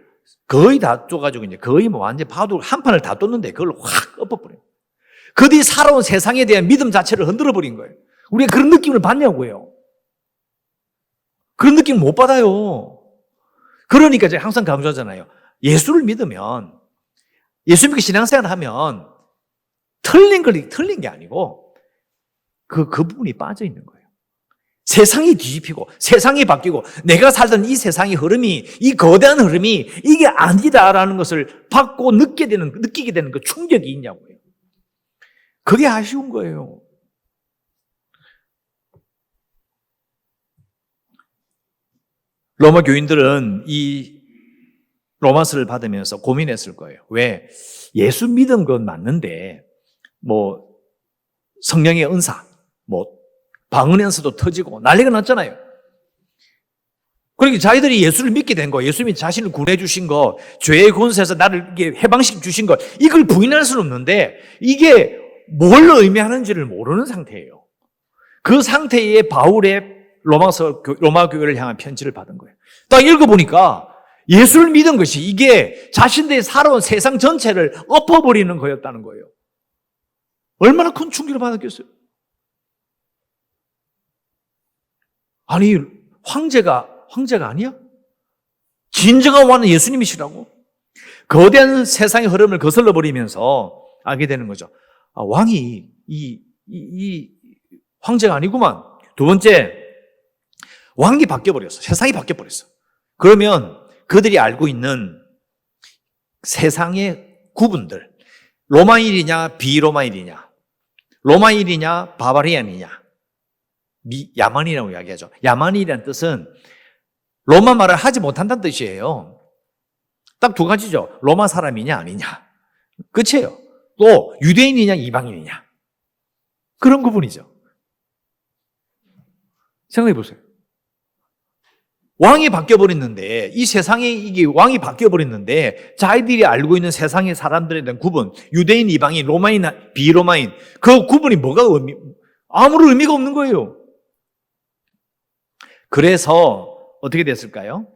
거의 다 쪼가지고 이제 거의 뭐 완전 바둑 한 판을 다 떴는데 그걸 확 엎어버려요. 그들이 살아온 세상에 대한 믿음 자체를 흔들어버린 거예요. 우리가 그런 느낌을 받냐고요. 그런 느낌 못 받아요. 그러니까 제가 항상 강조하잖아요. 예수를 믿으면, 예수 믿고 신앙생활을 하면 틀린 게 아니고 그 부분이 빠져 있는 거예요. 세상이 뒤집히고 세상이 바뀌고 내가 살던 이 세상의 흐름이, 이 거대한 흐름이 이게 아니다라는 것을 받고 느끼게 되는 그 충격이 있냐고요. 그게 아쉬운 거예요. 로마 교인들은 이 로마서를 받으면서 고민했을 거예요. 왜? 예수 믿은 건 맞는데 성령의 은사, 방언의 은사도 터지고 난리가 났잖아요. 그러니까 자기들이 예수를 믿게 된 거, 예수님이 자신을 구원해 주신 거, 죄의 권세에서 나를 해방시켜 주신 거, 이걸 부인할 수는 없는데 이게 뭘 의미하는지를 모르는 상태예요. 그 상태에 바울의 로마 교회를 향한 편지를 받은 거예요. 딱 읽어보니까 예수를 믿은 것이 이게 자신들이 살아온 세상 전체를 엎어버리는 거였다는 거예요. 얼마나 큰 충격을 받았겠어요? 아니, 황제가 아니야? 진정한 왕은 예수님이시라고? 거대한 세상의 흐름을 거슬러 버리면서 알게 되는 거죠. 아, 왕이 이 황제가 아니구만. 두 번째, 왕이 바뀌어버렸어. 세상이 바뀌어버렸어. 그러면 그들이 알고 있는 세상의 구분들, 로마인이냐 비로마인이냐, 로마인이냐 바바리안이냐, 야만이라고 이야기하죠. 야만이라는 뜻은 로마 말을 하지 못한다는 뜻이에요. 딱 두 가지죠. 로마 사람이냐 아니냐. 끝이에요. 또 유대인이냐 이방인이냐. 그런 구분이죠. 생각해 보세요. 왕이 바뀌어버렸는데, 이 세상에 이게 왕이 바뀌어버렸는데, 자기들이 알고 있는 세상의 사람들에 대한 구분, 유대인, 이방인, 로마인, 비로마인, 그 구분이 아무런 의미가 없는 거예요. 그래서 어떻게 됐을까요?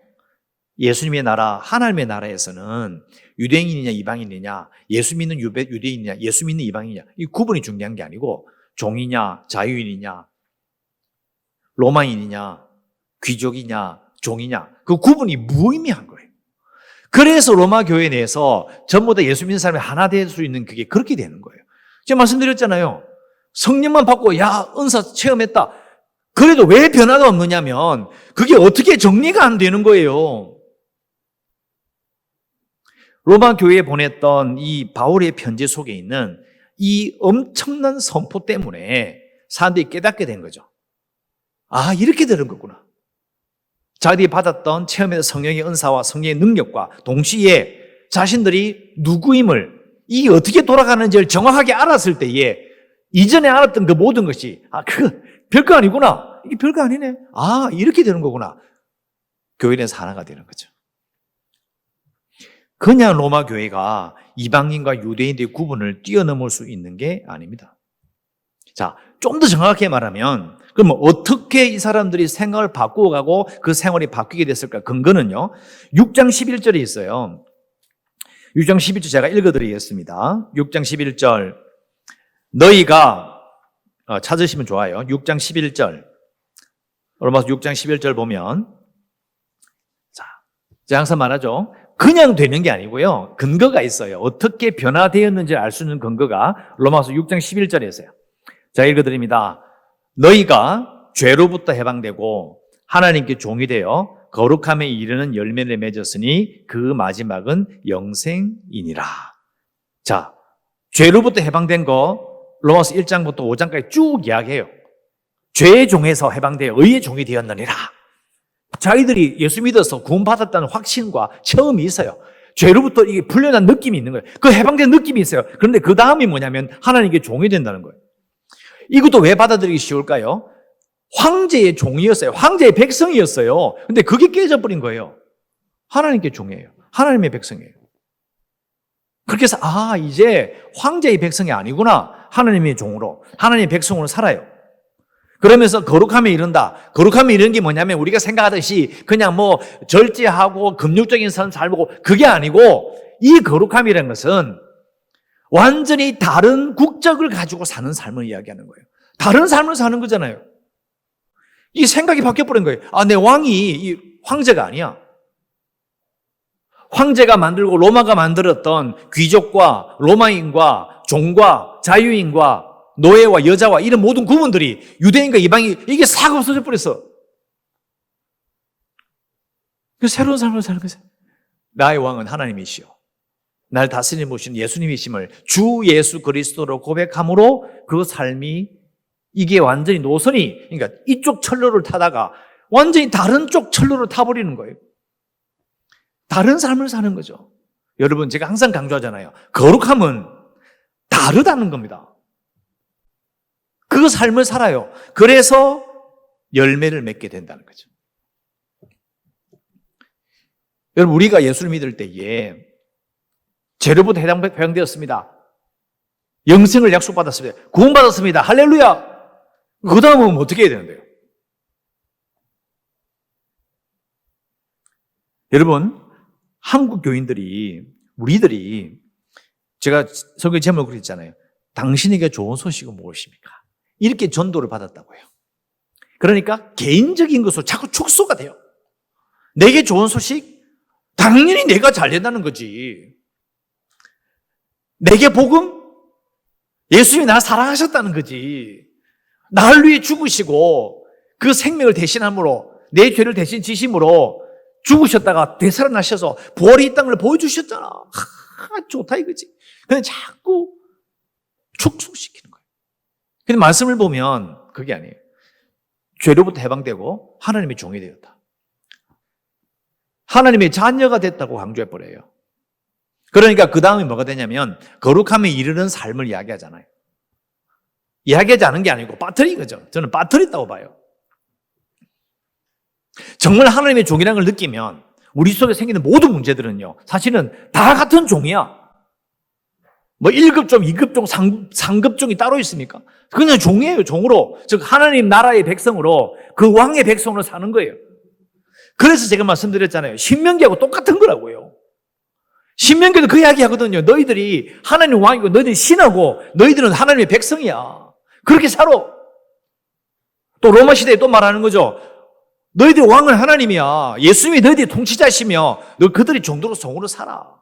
예수님의 나라, 하나님의 나라에서는 유대인이냐 이방인이냐, 예수 믿는 유대인이냐, 예수 믿는 이방인이냐, 이 구분이 중요한 게 아니고 종이냐, 자유인이냐, 로마인이냐, 귀족이냐, 종이냐, 그 구분이 무의미한 거예요. 그래서 로마 교회 내에서 전부 다 예수 믿는 사람이 하나 될 수 있는 그게 그렇게 되는 거예요. 제가 말씀드렸잖아요. 성령만 받고 은사 체험했다. 그래도 왜 변화가 없느냐면 그게 어떻게 정리가 안 되는 거예요. 로마 교회에 보냈던 이 바울의 편지 속에 있는 이 엄청난 선포 때문에 사람들이 깨닫게 된 거죠. 아, 이렇게 되는 거구나. 자기들이 받았던 체험에서 성령의 은사와 성령의 능력과 동시에 자신들이 누구임을, 이게 어떻게 돌아가는지를 정확하게 알았을 때에 이전에 알았던 그 모든 것이 별거 아니구나. 이게 별거 아니네. 아, 이렇게 되는 거구나. 교회 내에서 하나가 되는 거죠. 그냥 로마 교회가 이방인과 유대인들의 구분을 뛰어넘을 수 있는 게 아닙니다. 자, 좀 더 정확하게 말하면 그러면 어떻게 이 사람들이 생각을 바꾸어가고 그 생활이 바뀌게 됐을까? 근거는요. 6장 11절에 있어요. 6장 11절 제가 읽어드리겠습니다. 6장 11절 너희가 찾으시면 좋아요. 6장 11절 로마서 6장 11절 보면 자, 제가 항상 말하죠. 그냥 되는 게 아니고요. 근거가 있어요. 어떻게 변화되었는지 알 수 있는 근거가 로마서 6장 11절에 있어요. 자, 읽어드립니다. 너희가 죄로부터 해방되고 하나님께 종이 되어 거룩함에 이르는 열매를 맺었으니 그 마지막은 영생이니라. 자, 죄로부터 해방된 거 로마서 1장부터 5장까지 쭉 이야기해요. 죄의 종에서 해방되어 의의 종이 되었느니라. 자기들이 예수 믿어서 구원받았다는 확신과 체험이 있어요. 죄로부터 이게 풀려난 느낌이 있는 거예요. 그 해방된 느낌이 있어요. 그런데 그 다음이 뭐냐면 하나님께 종이 된다는 거예요. 이것도 왜 받아들이기 쉬울까요? 황제의 종이었어요. 황제의 백성이었어요. 근데 그게 깨져버린 거예요. 하나님께 종이에요. 하나님의 백성이에요. 그렇게 해서 이제 황제의 백성이 아니구나. 하나님의 종으로, 하나님의 백성으로 살아요. 그러면서 거룩함에 이른다. 거룩함에 이르는 게 뭐냐면 우리가 생각하듯이 그냥 절제하고 금욕적인 삶 살고 그게 아니고 이 거룩함이라는 것은 완전히 다른 국적을 가지고 사는 삶을 이야기하는 거예요. 다른 삶을 사는 거잖아요. 이 생각이 바뀌어버린 거예요. 아, 내 왕이 이 황제가 아니야. 황제가 만들고 로마가 만들었던 귀족과 로마인과 종과 자유인과 노예와 여자와 이런 모든 구분들이 유대인과 이방인 이게 싹 없어져 버렸어. 그 새로운 삶을 사는 거죠. 나의 왕은 하나님이시오. 날 다스리는 분이신 예수님이심을 주 예수 그리스도로 고백함으로 그 삶이 이게 완전히 노선이 그러니까 이쪽 철로를 타다가 완전히 다른 쪽 철로를 타버리는 거예요. 다른 삶을 사는 거죠. 여러분 제가 항상 강조하잖아요. 거룩함은 다르다는 겁니다. 그 삶을 살아요. 그래서 열매를 맺게 된다는 거죠. 여러분 우리가 예수를 믿을 때에 죄로부터 해방되었습니다. 영생을 약속받았습니다. 구원받았습니다. 할렐루야. 그 다음은 어떻게 해야 되는데요? 여러분 한국 교인들이 우리들이 제가 설교 제목을 그랬잖아요. 당신에게 좋은 소식은 무엇입니까? 이렇게 전도를 받았다고요. 그러니까 개인적인 것으로 자꾸 축소가 돼요. 내게 좋은 소식? 당연히 내가 잘 된다는 거지. 내게 복음? 예수님이 나를 사랑하셨다는 거지. 나를 위해 죽으시고 그 생명을 대신함으로 내 죄를 대신 지심으로 죽으셨다가 되살아나셔서 부활이 이 땅을 보여주셨잖아. 좋다 이거지. 근데 자꾸 축소시키는 거예요. 근데 말씀을 보면 그게 아니에요. 죄로부터 해방되고 하나님의 종이 되었다. 하나님의 자녀가 됐다고 강조해버려요. 그러니까 그 다음에 뭐가 되냐면 거룩함에 이르는 삶을 이야기하잖아요. 이야기하지 않은 게 아니고 빠뜨린 거죠. 저는 빠뜨렸다고 봐요. 정말 하나님의 종이라는 걸 느끼면 우리 속에 생기는 모든 문제들은요 사실은 다 같은 종이야. 뭐 1급종, 2급종, 3급종이 따로 있습니까? 그냥 종이에요. 종으로. 즉 하나님 나라의 백성으로 그 왕의 백성으로 사는 거예요. 그래서 제가 말씀드렸잖아요. 신명기하고 똑같은 거라고요. 신명기도 그 이야기 하거든요. 너희들이 하나님 왕이고 너희들이 신하고 너희들은 하나님의 백성이야. 그렇게 살아. 또 로마 시대에 또 말하는 거죠. 너희들 왕은 하나님이야. 예수님이 너희들의 통치자시며 너 그들이 종도로 종으로 살아.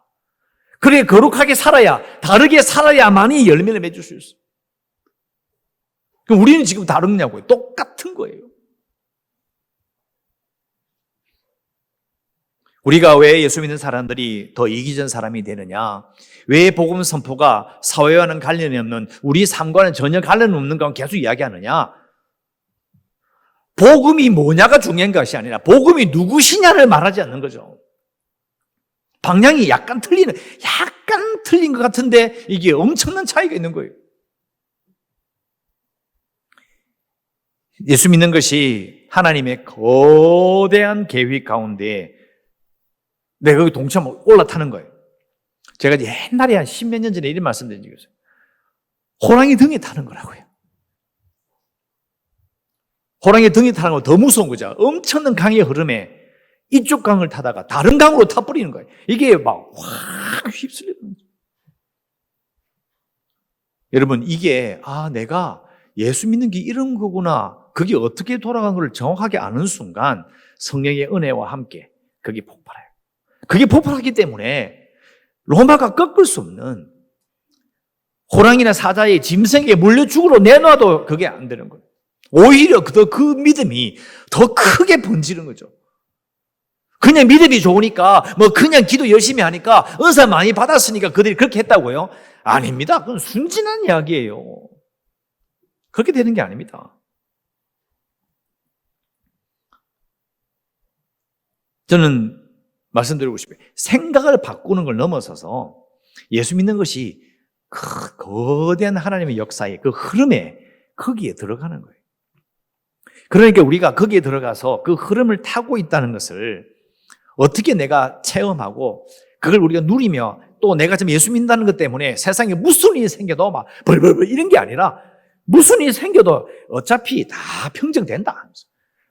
그렇게 거룩하게 살아야 다르게 살아야만이 열매를 맺을 수 있어. 그럼 우리는 지금 다르냐고요. 똑같은 거예요. 우리가 왜 예수 믿는 사람들이 더 이기적인 사람이 되느냐? 왜 복음 선포가 사회와는 관련이 없는 우리 삶과는 전혀 관련 없는 건 계속 이야기하느냐? 복음이 뭐냐가 중요한 것이 아니라 복음이 누구시냐를 말하지 않는 거죠. 방향이 약간 틀린 것 같은데 이게 엄청난 차이가 있는 거예요. 예수 믿는 것이 하나님의 거대한 계획 가운데 내가 거기 동참하고 올라타는 거예요. 제가 옛날에 한 10몇 년 전에 이런 말씀드린 적이 있어요. 호랑이 등에 타는 거라고요. 호랑이 등에 타는 거 더 무서운 거죠. 엄청난 강의 흐름에 이쪽 강을 타다가 다른 강으로 타버리는 거예요. 이게 막 확 휩쓸리는 거죠. 여러분 이게 내가 예수 믿는 게 이런 거구나. 그게 어떻게 돌아간 걸 정확하게 아는 순간 성령의 은혜와 함께 그게 폭발해요. 그게 폭발하기 때문에 로마가 꺾을 수 없는 호랑이나 사자의 짐승에게 물려 죽으러 내놔도 그게 안 되는 거예요. 오히려 그 믿음이 더 크게 번지는 거죠. 그냥 믿음이 좋으니까 그냥 기도 열심히 하니까 은사 많이 받았으니까 그들이 그렇게 했다고요? 아닙니다. 그건 순진한 이야기예요. 그렇게 되는 게 아닙니다. 저는 말씀드리고 싶어요. 생각을 바꾸는 걸 넘어서서 예수 믿는 것이 그 거대한 하나님의 역사의 그 흐름에 거기에 들어가는 거예요. 그러니까 우리가 거기에 들어가서 그 흐름을 타고 있다는 것을 어떻게 내가 체험하고 그걸 우리가 누리며 또 내가 지금 예수 믿는다는 것 때문에 세상에 무슨 일이 생겨도 막 벌벌벌 이런 게 아니라 무슨 일이 생겨도 어차피 다 평정된다.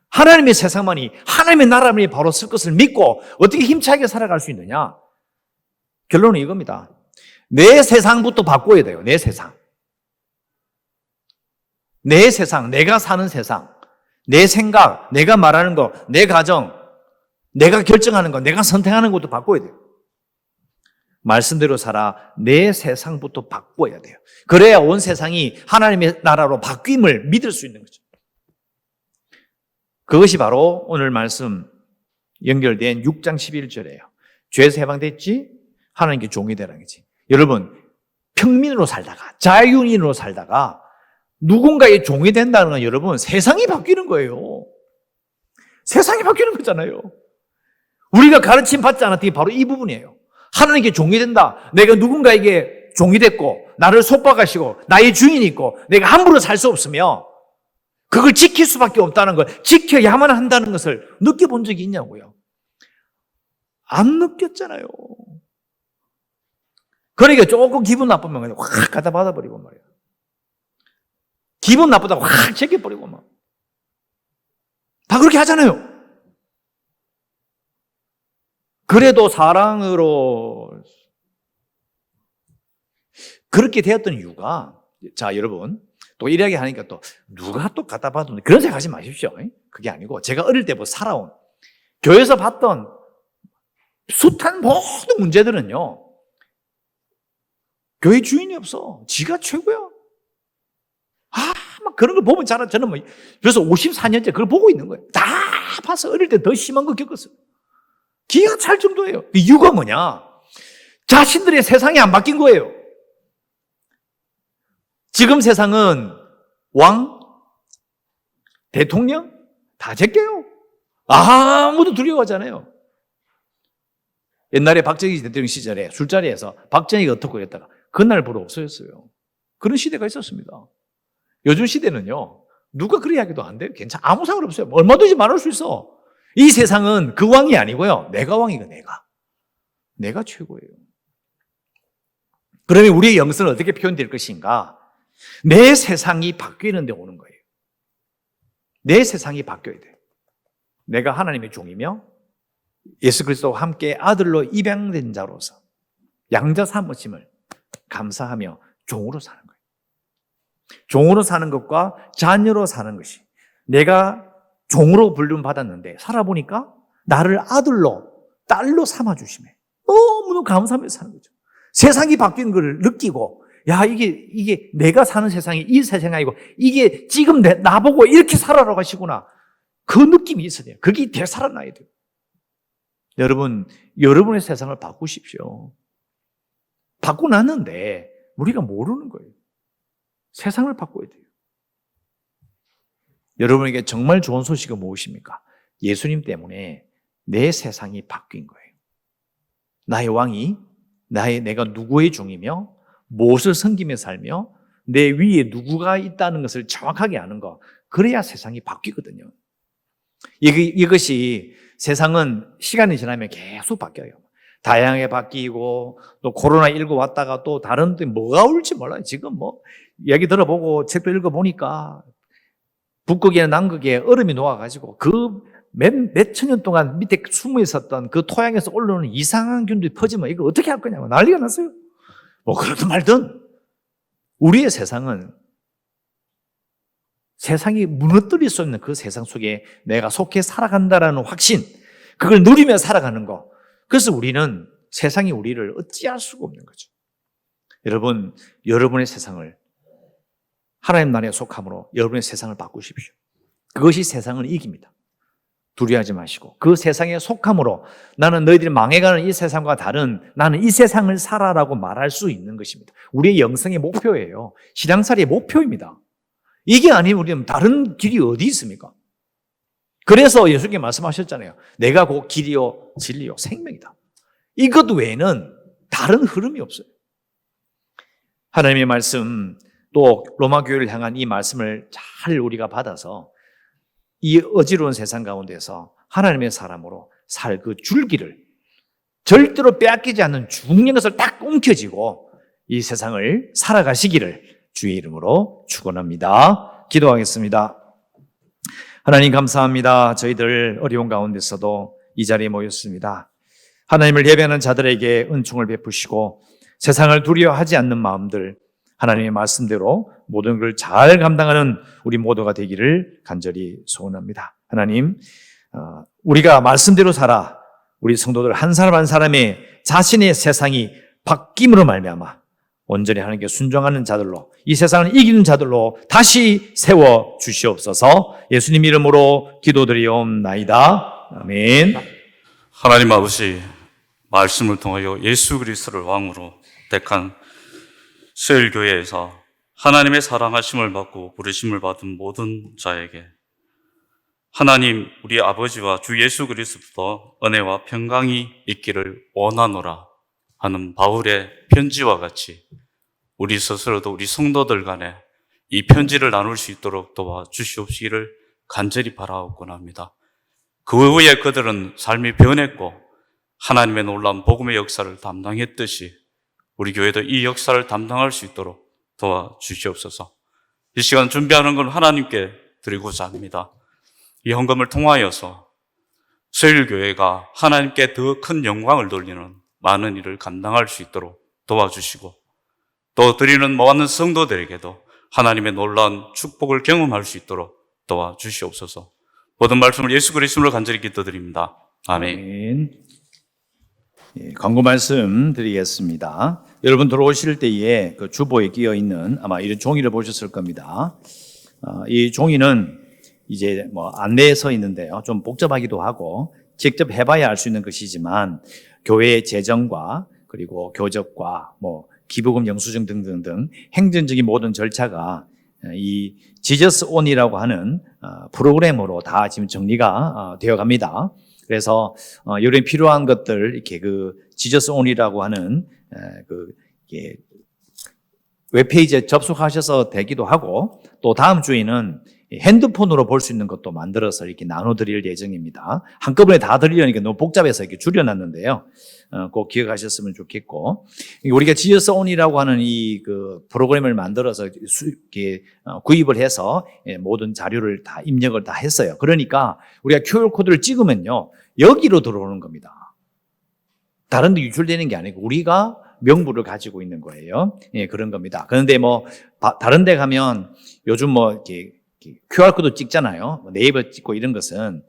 하나님의 세상만이 하나님의 나라만이 바로 쓸 것을 믿고 어떻게 힘차게 살아갈 수 있느냐? 결론은 이겁니다. 내 세상부터 바꿔야 돼요. 내 세상. 내 세상, 내가 사는 세상. 내 생각, 내가 말하는 거, 내 가정, 내가 결정하는 거, 내가 선택하는 것도 바꿔야 돼요. 말씀대로 살아. 내 세상부터 바꿔야 돼요. 그래야 온 세상이 하나님의 나라로 바뀜을 믿을 수 있는 거죠. 그것이 바로 오늘 말씀 연결된 6장 11절이에요. 죄에서 해방됐지? 하나님께 종이 되라는 거지. 여러분, 평민으로 살다가, 자유인으로 살다가 누군가의 종이 된다는 건 여러분, 세상이 바뀌는 거예요. 세상이 바뀌는 거잖아요. 우리가 가르침 받지 않았던 게 바로 이 부분이에요. 하나님께 종이 된다. 내가 누군가에게 종이 됐고 나를 속박하시고 나의 주인이 있고 내가 함부로 살 수 없으며 그걸 지킬 수밖에 없다는 걸, 지켜야만 한다는 것을 느껴본 적이 있냐고요. 안 느꼈잖아요. 그러니까 조금 기분 나쁘면 그냥 확 갖다 받아버리고 말이야. 기분 나쁘다고 확 제껴버리고 막. 다 그렇게 하잖아요. 그래도 사랑으로 그렇게 되었던 이유가, 자, 여러분, 또 이렇게 하니까 또 누가 또 갖다 받으면 그런 생각하지 마십시오. 그게 아니고 제가 어릴 때부터 살아온 교회에서 봤던 숱한 모든 문제들은요, 교회 주인이 없어. 지가 최고야. 막 그런 걸 보면 저는 뭐, 그래서 54년째 그걸 보고 있는 거예요. 다 봐서 어릴 때 더 심한 거 겪었어요. 기가 찰 정도예요. 그 이유가 뭐냐? 자신들의 세상이 안 바뀐 거예요. 지금 세상은 왕, 대통령 다 제껴요. 아무도 두려워하잖아요. 옛날에 박정희 대통령 시절에 술자리에서 박정희가 어떻고 그랬다가 그날 보러 없어졌어요. 그런 시대가 있었습니다. 요즘 시대는요, 누가 그래 하기도 안 돼요. 괜찮아. 아무 상관없어요. 얼마든지 말할 수 있어. 이 세상은 그 왕이 아니고요. 내가 왕이고 내가 최고예요. 그러면 우리의 영성은 어떻게 표현될 것인가? 내 세상이 바뀌는 데 오는 거예요. 내 세상이 바뀌어야 돼요. 내가 하나님의 종이며 예수 그리스도와 함께 아들로 입양된 자로서 양자 삼으심을 감사하며 종으로 사는 거예요. 종으로 사는 것과 자녀로 사는 것이, 내가 종으로 부름 받았는데 살아보니까 나를 아들로, 딸로 삼아주심에 너무너무 감사하면서 사는 거죠. 세상이 바뀐 걸 느끼고, 야, 이게 내가 사는 세상이 이 세상이 아니고 이게 지금 나보고 이렇게 살아라고 하시구나. 그 느낌이 있어야 돼요. 그게 되살아나야 돼요. 여러분, 여러분의 세상을 바꾸십시오. 바꾸놨는데 우리가 모르는 거예요. 세상을 바꿔야 돼요. 여러분에게 정말 좋은 소식은 무엇입니까? 예수님 때문에 내 세상이 바뀐 거예요. 나의 왕이, 내가 누구의 종이며 무엇을 섬기며 살며 내 위에 누구가 있다는 것을 정확하게 아는 거, 그래야 세상이 바뀌거든요. 이것이, 세상은 시간이 지나면 계속 바뀌어요. 다양하게 바뀌고, 또 코로나19 왔다가 또 다른 데 뭐가 올지 몰라요. 지금 뭐 얘기 들어보고 책도 읽어보니까 북극이나 남극에 얼음이 녹아가지고 그 몇천 년 동안 밑에 숨어 있었던 그 토양에서 올라오는 이상한 균들이 퍼지면 이걸 어떻게 할 거냐고 난리가 났어요. 뭐 그러든 말든 우리의 세상은 세상이 무너뜨릴 수 있는 그 세상 속에 내가 속해 살아간다라는 확신, 그걸 누리며 살아가는 거. 그래서 우리는 세상이 우리를 어찌할 수가 없는 거죠. 여러분, 여러분의 세상을 하나님 나라에 속함으로 여러분의 세상을 바꾸십시오. 그것이 세상을 이깁니다. 두려워하지 마시고 그 세상에 속함으로 나는 너희들이 망해가는 이 세상과 다른, 나는 이 세상을 살아라고 말할 수 있는 것입니다. 우리의 영성의 목표예요. 신앙살이의 목표입니다. 이게 아니면 우리는 다른 길이 어디 있습니까? 그래서 예수님께 말씀하셨잖아요. 내가 곧 길이요 진리요 생명이다. 이것 외에는 다른 흐름이 없어요. 하나님의 말씀, 또 로마 교회를 향한 이 말씀을 잘 우리가 받아서 이 어지러운 세상 가운데서 하나님의 사람으로 살 그 줄기를 절대로 빼앗기지 않는 중요한 것을 딱 움켜쥐고 이 세상을 살아가시기를 주의 이름으로 축원합니다. 기도하겠습니다. 하나님 감사합니다. 저희들 어려운 가운데서도 이 자리에 모였습니다. 하나님을 예배하는 자들에게 은총을 베푸시고 세상을 두려워하지 않는 마음들, 하나님의 말씀대로 모든 걸 잘 감당하는 우리 모두가 되기를 간절히 소원합니다. 하나님, 우리가 말씀대로 살아 우리 성도들 한 사람 한 사람의 자신의 세상이 바뀜으로 말미암아 온전히 하나님께 순종하는 자들로, 이 세상을 이기는 자들로 다시 세워 주시옵소서. 예수님 이름으로 기도드리옵나이다. 아멘. 하나님 아버지, 말씀을 통하여 예수 그리스도를 왕으로 택한 세일교회에서 하나님의 사랑하심을 받고 부르심을 받은 모든 자에게 하나님 우리 아버지와 주 예수 그리스도부터 은혜와 평강이 있기를 원하노라 하는 바울의 편지와 같이 우리 스스로도 우리 성도들 간에 이 편지를 나눌 수 있도록 도와주시옵시기를 간절히 바라옵곤 합니다. 그 후에 그들은 삶이 변했고 하나님의 놀라운 복음의 역사를 담당했듯이 우리 교회도 이 역사를 담당할 수 있도록 도와주시옵소서. 이 시간 준비하는 건 하나님께 드리고자 합니다. 이 헌금을 통하여서 세일교회가 하나님께 더 큰 영광을 돌리는 많은 일을 감당할 수 있도록 도와주시고 또 드리는 모든 성도들에게도 하나님의 놀라운 축복을 경험할 수 있도록 도와주시옵소서. 모든 말씀을 예수 그리스도로 간절히 기도드립니다. 아멘. 아멘. 예, 광고 말씀 드리겠습니다. 여러분 들어오실 때에 그 주보에 끼어 있는 아마 이런 종이를 보셨을 겁니다. 이 종이는 이제 뭐 안내에 서 있는데요. 좀 복잡하기도 하고 직접 해봐야 알 수 있는 것이지만 교회의 재정과 그리고 교적과 뭐 기부금 영수증 등등등 행정적인 모든 절차가 이 지저스 온이라고 하는 프로그램으로 다 지금 정리가 되어 갑니다. 그래서 여러분 필요한 것들 이렇게 그 지저스 온이라고 하는 그 웹페이지에 접속하셔서 되기도 하고 또 다음 주에는 핸드폰으로 볼 수 있는 것도 만들어서 이렇게 나눠드릴 예정입니다. 한꺼번에 다 드리려니까 너무 복잡해서 이렇게 줄여놨는데요. 꼭 기억하셨으면 좋겠고, 우리가 지어서 온이라고 하는 이 그 프로그램을 만들어서 이렇게 구입을 해서 모든 자료를 다 입력을 다 했어요. 그러니까 우리가 QR 코드를 찍으면요 여기로 들어오는 겁니다. 다른 데 유출되는 게 아니고 우리가 명부를 가지고 있는 거예요. 예, 그런 겁니다. 그런데 뭐 다른 데 가면 요즘 뭐 이렇게 QR코드 찍잖아요. 네이버 찍고 이런 것은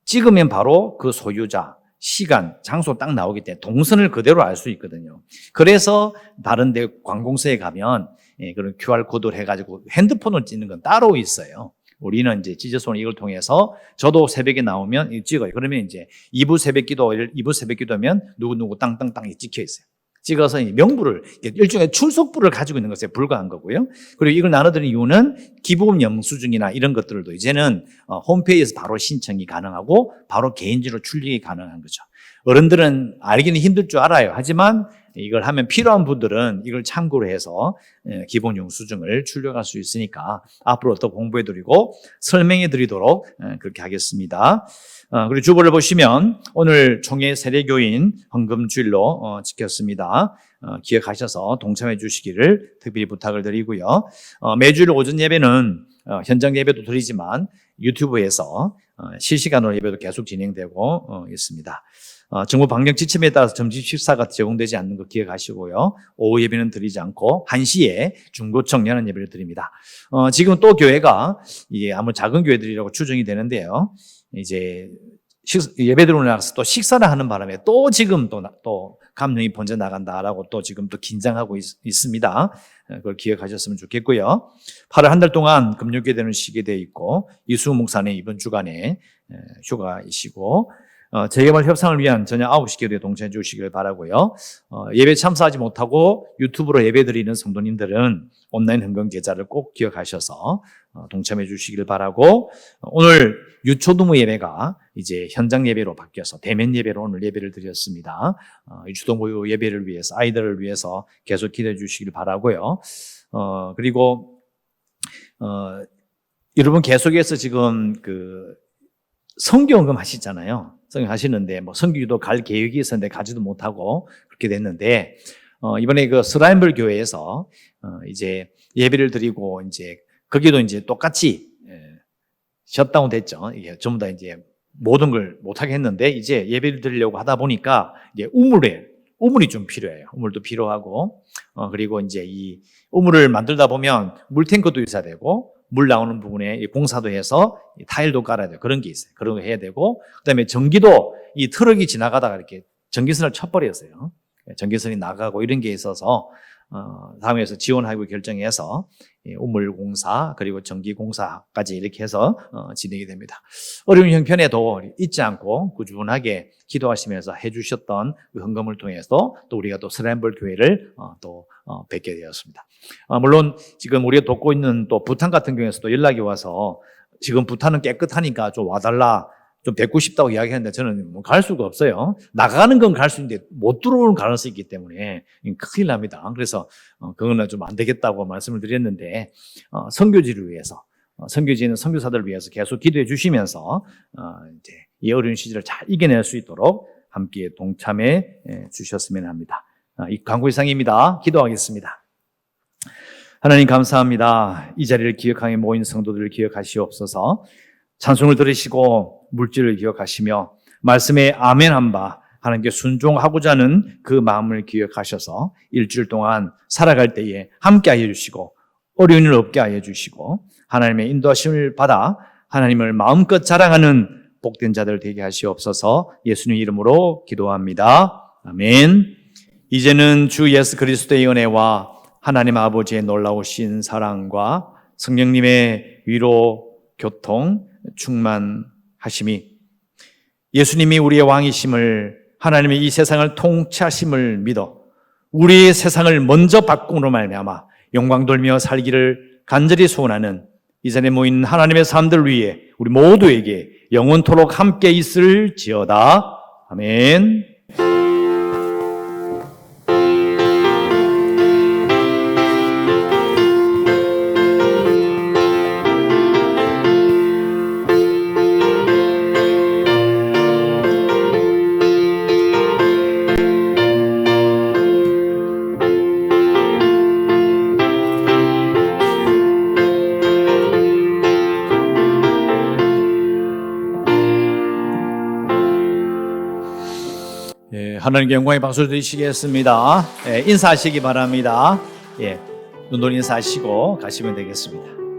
찍으면 바로 그 소유자, 시간, 장소 딱 나오기 때문에 동선을 그대로 알 수 있거든요. 그래서 다른 데 관공서에 가면 그런 QR코드를 해가지고 핸드폰을 찍는 건 따로 있어요. 우리는 이제 지저손 이걸 통해서 저도 새벽에 나오면 찍어요. 그러면 이제 2부 새벽기도면 누구 땅땅땅이 찍혀 있어요. 찍어서 명부를, 일종의 출석부를 가지고 있는 것에 불과한 거고요. 그리고 이걸 나눠드리는 이유는 기부금 영수증이나 이런 것들도 이제는 홈페이지에서 바로 신청이 가능하고 바로 개인적으로 출력이 가능한 거죠. 어른들은 알기는 힘들 줄 알아요. 하지만 이걸 하면 필요한 분들은 이걸 참고로 해서 기본 영수증을 출력할 수 있으니까 앞으로 더 공부해드리고 설명해드리도록 그렇게 하겠습니다. 그리고 주보를 보시면 오늘 총회 세례교인 헌금주일로 지켰습니다. 기억하셔서 동참해 주시기를 특별히 부탁을 드리고요. 매주일 오전 예배는 현장 예배도 드리지만 유튜브에서 실시간으로 예배도 계속 진행되고 있습니다. 정부 방역 지침에 따라서 점심 식사가 제공되지 않는 거 기억하시고요. 오후 예배는 드리지 않고 1시에 중고청 연한 예배를 드립니다. 지금 또 교회가 아무 작은 교회들이라고 추정이 되는데요. 이제 예배 들어오고 나서 또 식사를 하는 바람에 또 지금 또 감염이 번져 나간다라고 또 지금 또 긴장하고 있습니다. 그걸 기억하셨으면 좋겠고요. 8월 한 달 동안 금요교대는 쉬게 되어 있고 이수호 목사는 이번 주간에 휴가이시고 재개발 협상을 위한 저녁 9시 기도에 동참해 주시길 바라고요. 예배 참석하지 못하고 유튜브로 예배 드리는 성도님들은 온라인 헌금 계좌를 꼭 기억하셔서 동참해 주시길 바라고, 오늘 유초두무 예배가 이제 현장 예배로 바뀌어서 대면 예배로 오늘 예배를 드렸습니다. 유초두무 예배를 위해서, 아이들을 위해서 계속 기도해 주시길 바라고요. 그리고 여러분 계속해서 지금 그 성교헌금 하시잖아요. 성교 하시는데 뭐 성교기도 갈 계획이 있었는데 가지도 못하고 그렇게 됐는데 이번에 그 스라임블 교회에서 이제 예배를 드리고 이제 거기도 이제 똑같이 셧다운 됐죠. 이게 전부 다 이제 모든 걸 못하게 했는데 이제 예배를 드리려고 하다 보니까 이제 우물에 우물이 좀 필요해요. 우물도 필요하고, 그리고 이제 이 우물을 만들다 보면 물탱크도 있어야 되고, 물 나오는 부분에 공사도 해서 타일도 깔아야 돼요. 그런 게 있어요. 그런 거 해야 되고, 그 다음에 전기도 이 트럭이 지나가다가 이렇게 전기선을 쳐버렸어요. 전기선이 나가고 이런 게 있어서, 다음에서 지원하기로 결정해서 우물 공사 그리고 전기 공사까지 이렇게 해서 진행이 됩니다. 어려운 형편에도 잊지 않고 꾸준하게 기도하시면서 해주셨던 그 헌금을 통해서 또 우리가 또 스란볼 교회를 또 뵙게 되었습니다. 물론 지금 우리가 돕고 있는 또 부탄 같은 경우에서도 연락이 와서 지금 부탄은 깨끗하니까 좀 와달라, 좀 뵙고 싶다고 이야기했는데 저는 뭐 갈 수가 없어요. 나가는 건 갈 수 있는데 못 들어오는 가능성이 있기 때문에 큰일 납니다. 그래서 그거는 좀 안 되겠다고 말씀을 드렸는데, 선교지를 위해서, 선교지에 있는 선교사들을 위해서 계속 기도해 주시면서 이제 이 어려운 시절을 잘 이겨낼 수 있도록 함께 동참해 주셨으면 합니다. 이 광고 이상입니다. 기도하겠습니다. 하나님 감사합니다. 이 자리를 기억하며 모인 성도들을 기억하시옵소서. 찬송을 들으시고 물질을 기억하시며 말씀에 아멘한 바 하나님께 순종하고자 하는 그 마음을 기억하셔서 일주일 동안 살아갈 때에 함께 하여 주시고 어려운 일 없게 하여 주시고 하나님의 인도하심을 받아 하나님을 마음껏 자랑하는 복된 자들 되게 하시옵소서. 예수님 이름으로 기도합니다. 아멘. 이제는 주 예수 그리스도의 은혜와 하나님 아버지의 놀라우신 사랑과 성령님의 위로, 교통, 충만하심이 예수님이 우리의 왕이심을, 하나님의 이 세상을 통치하심을 믿어 우리의 세상을 먼저 바꿈으로 말미암아 영광 돌며 살기를 간절히 소원하는 이 자리에 모인 하나님의 사람들 위해 우리 모두에게 영원토록 함께 있을지어다. 아멘. 하나님께 영광의 박수를 드리시겠습니다. 인사하시기 바랍니다. 눈돌 인사하시고 가시면 되겠습니다.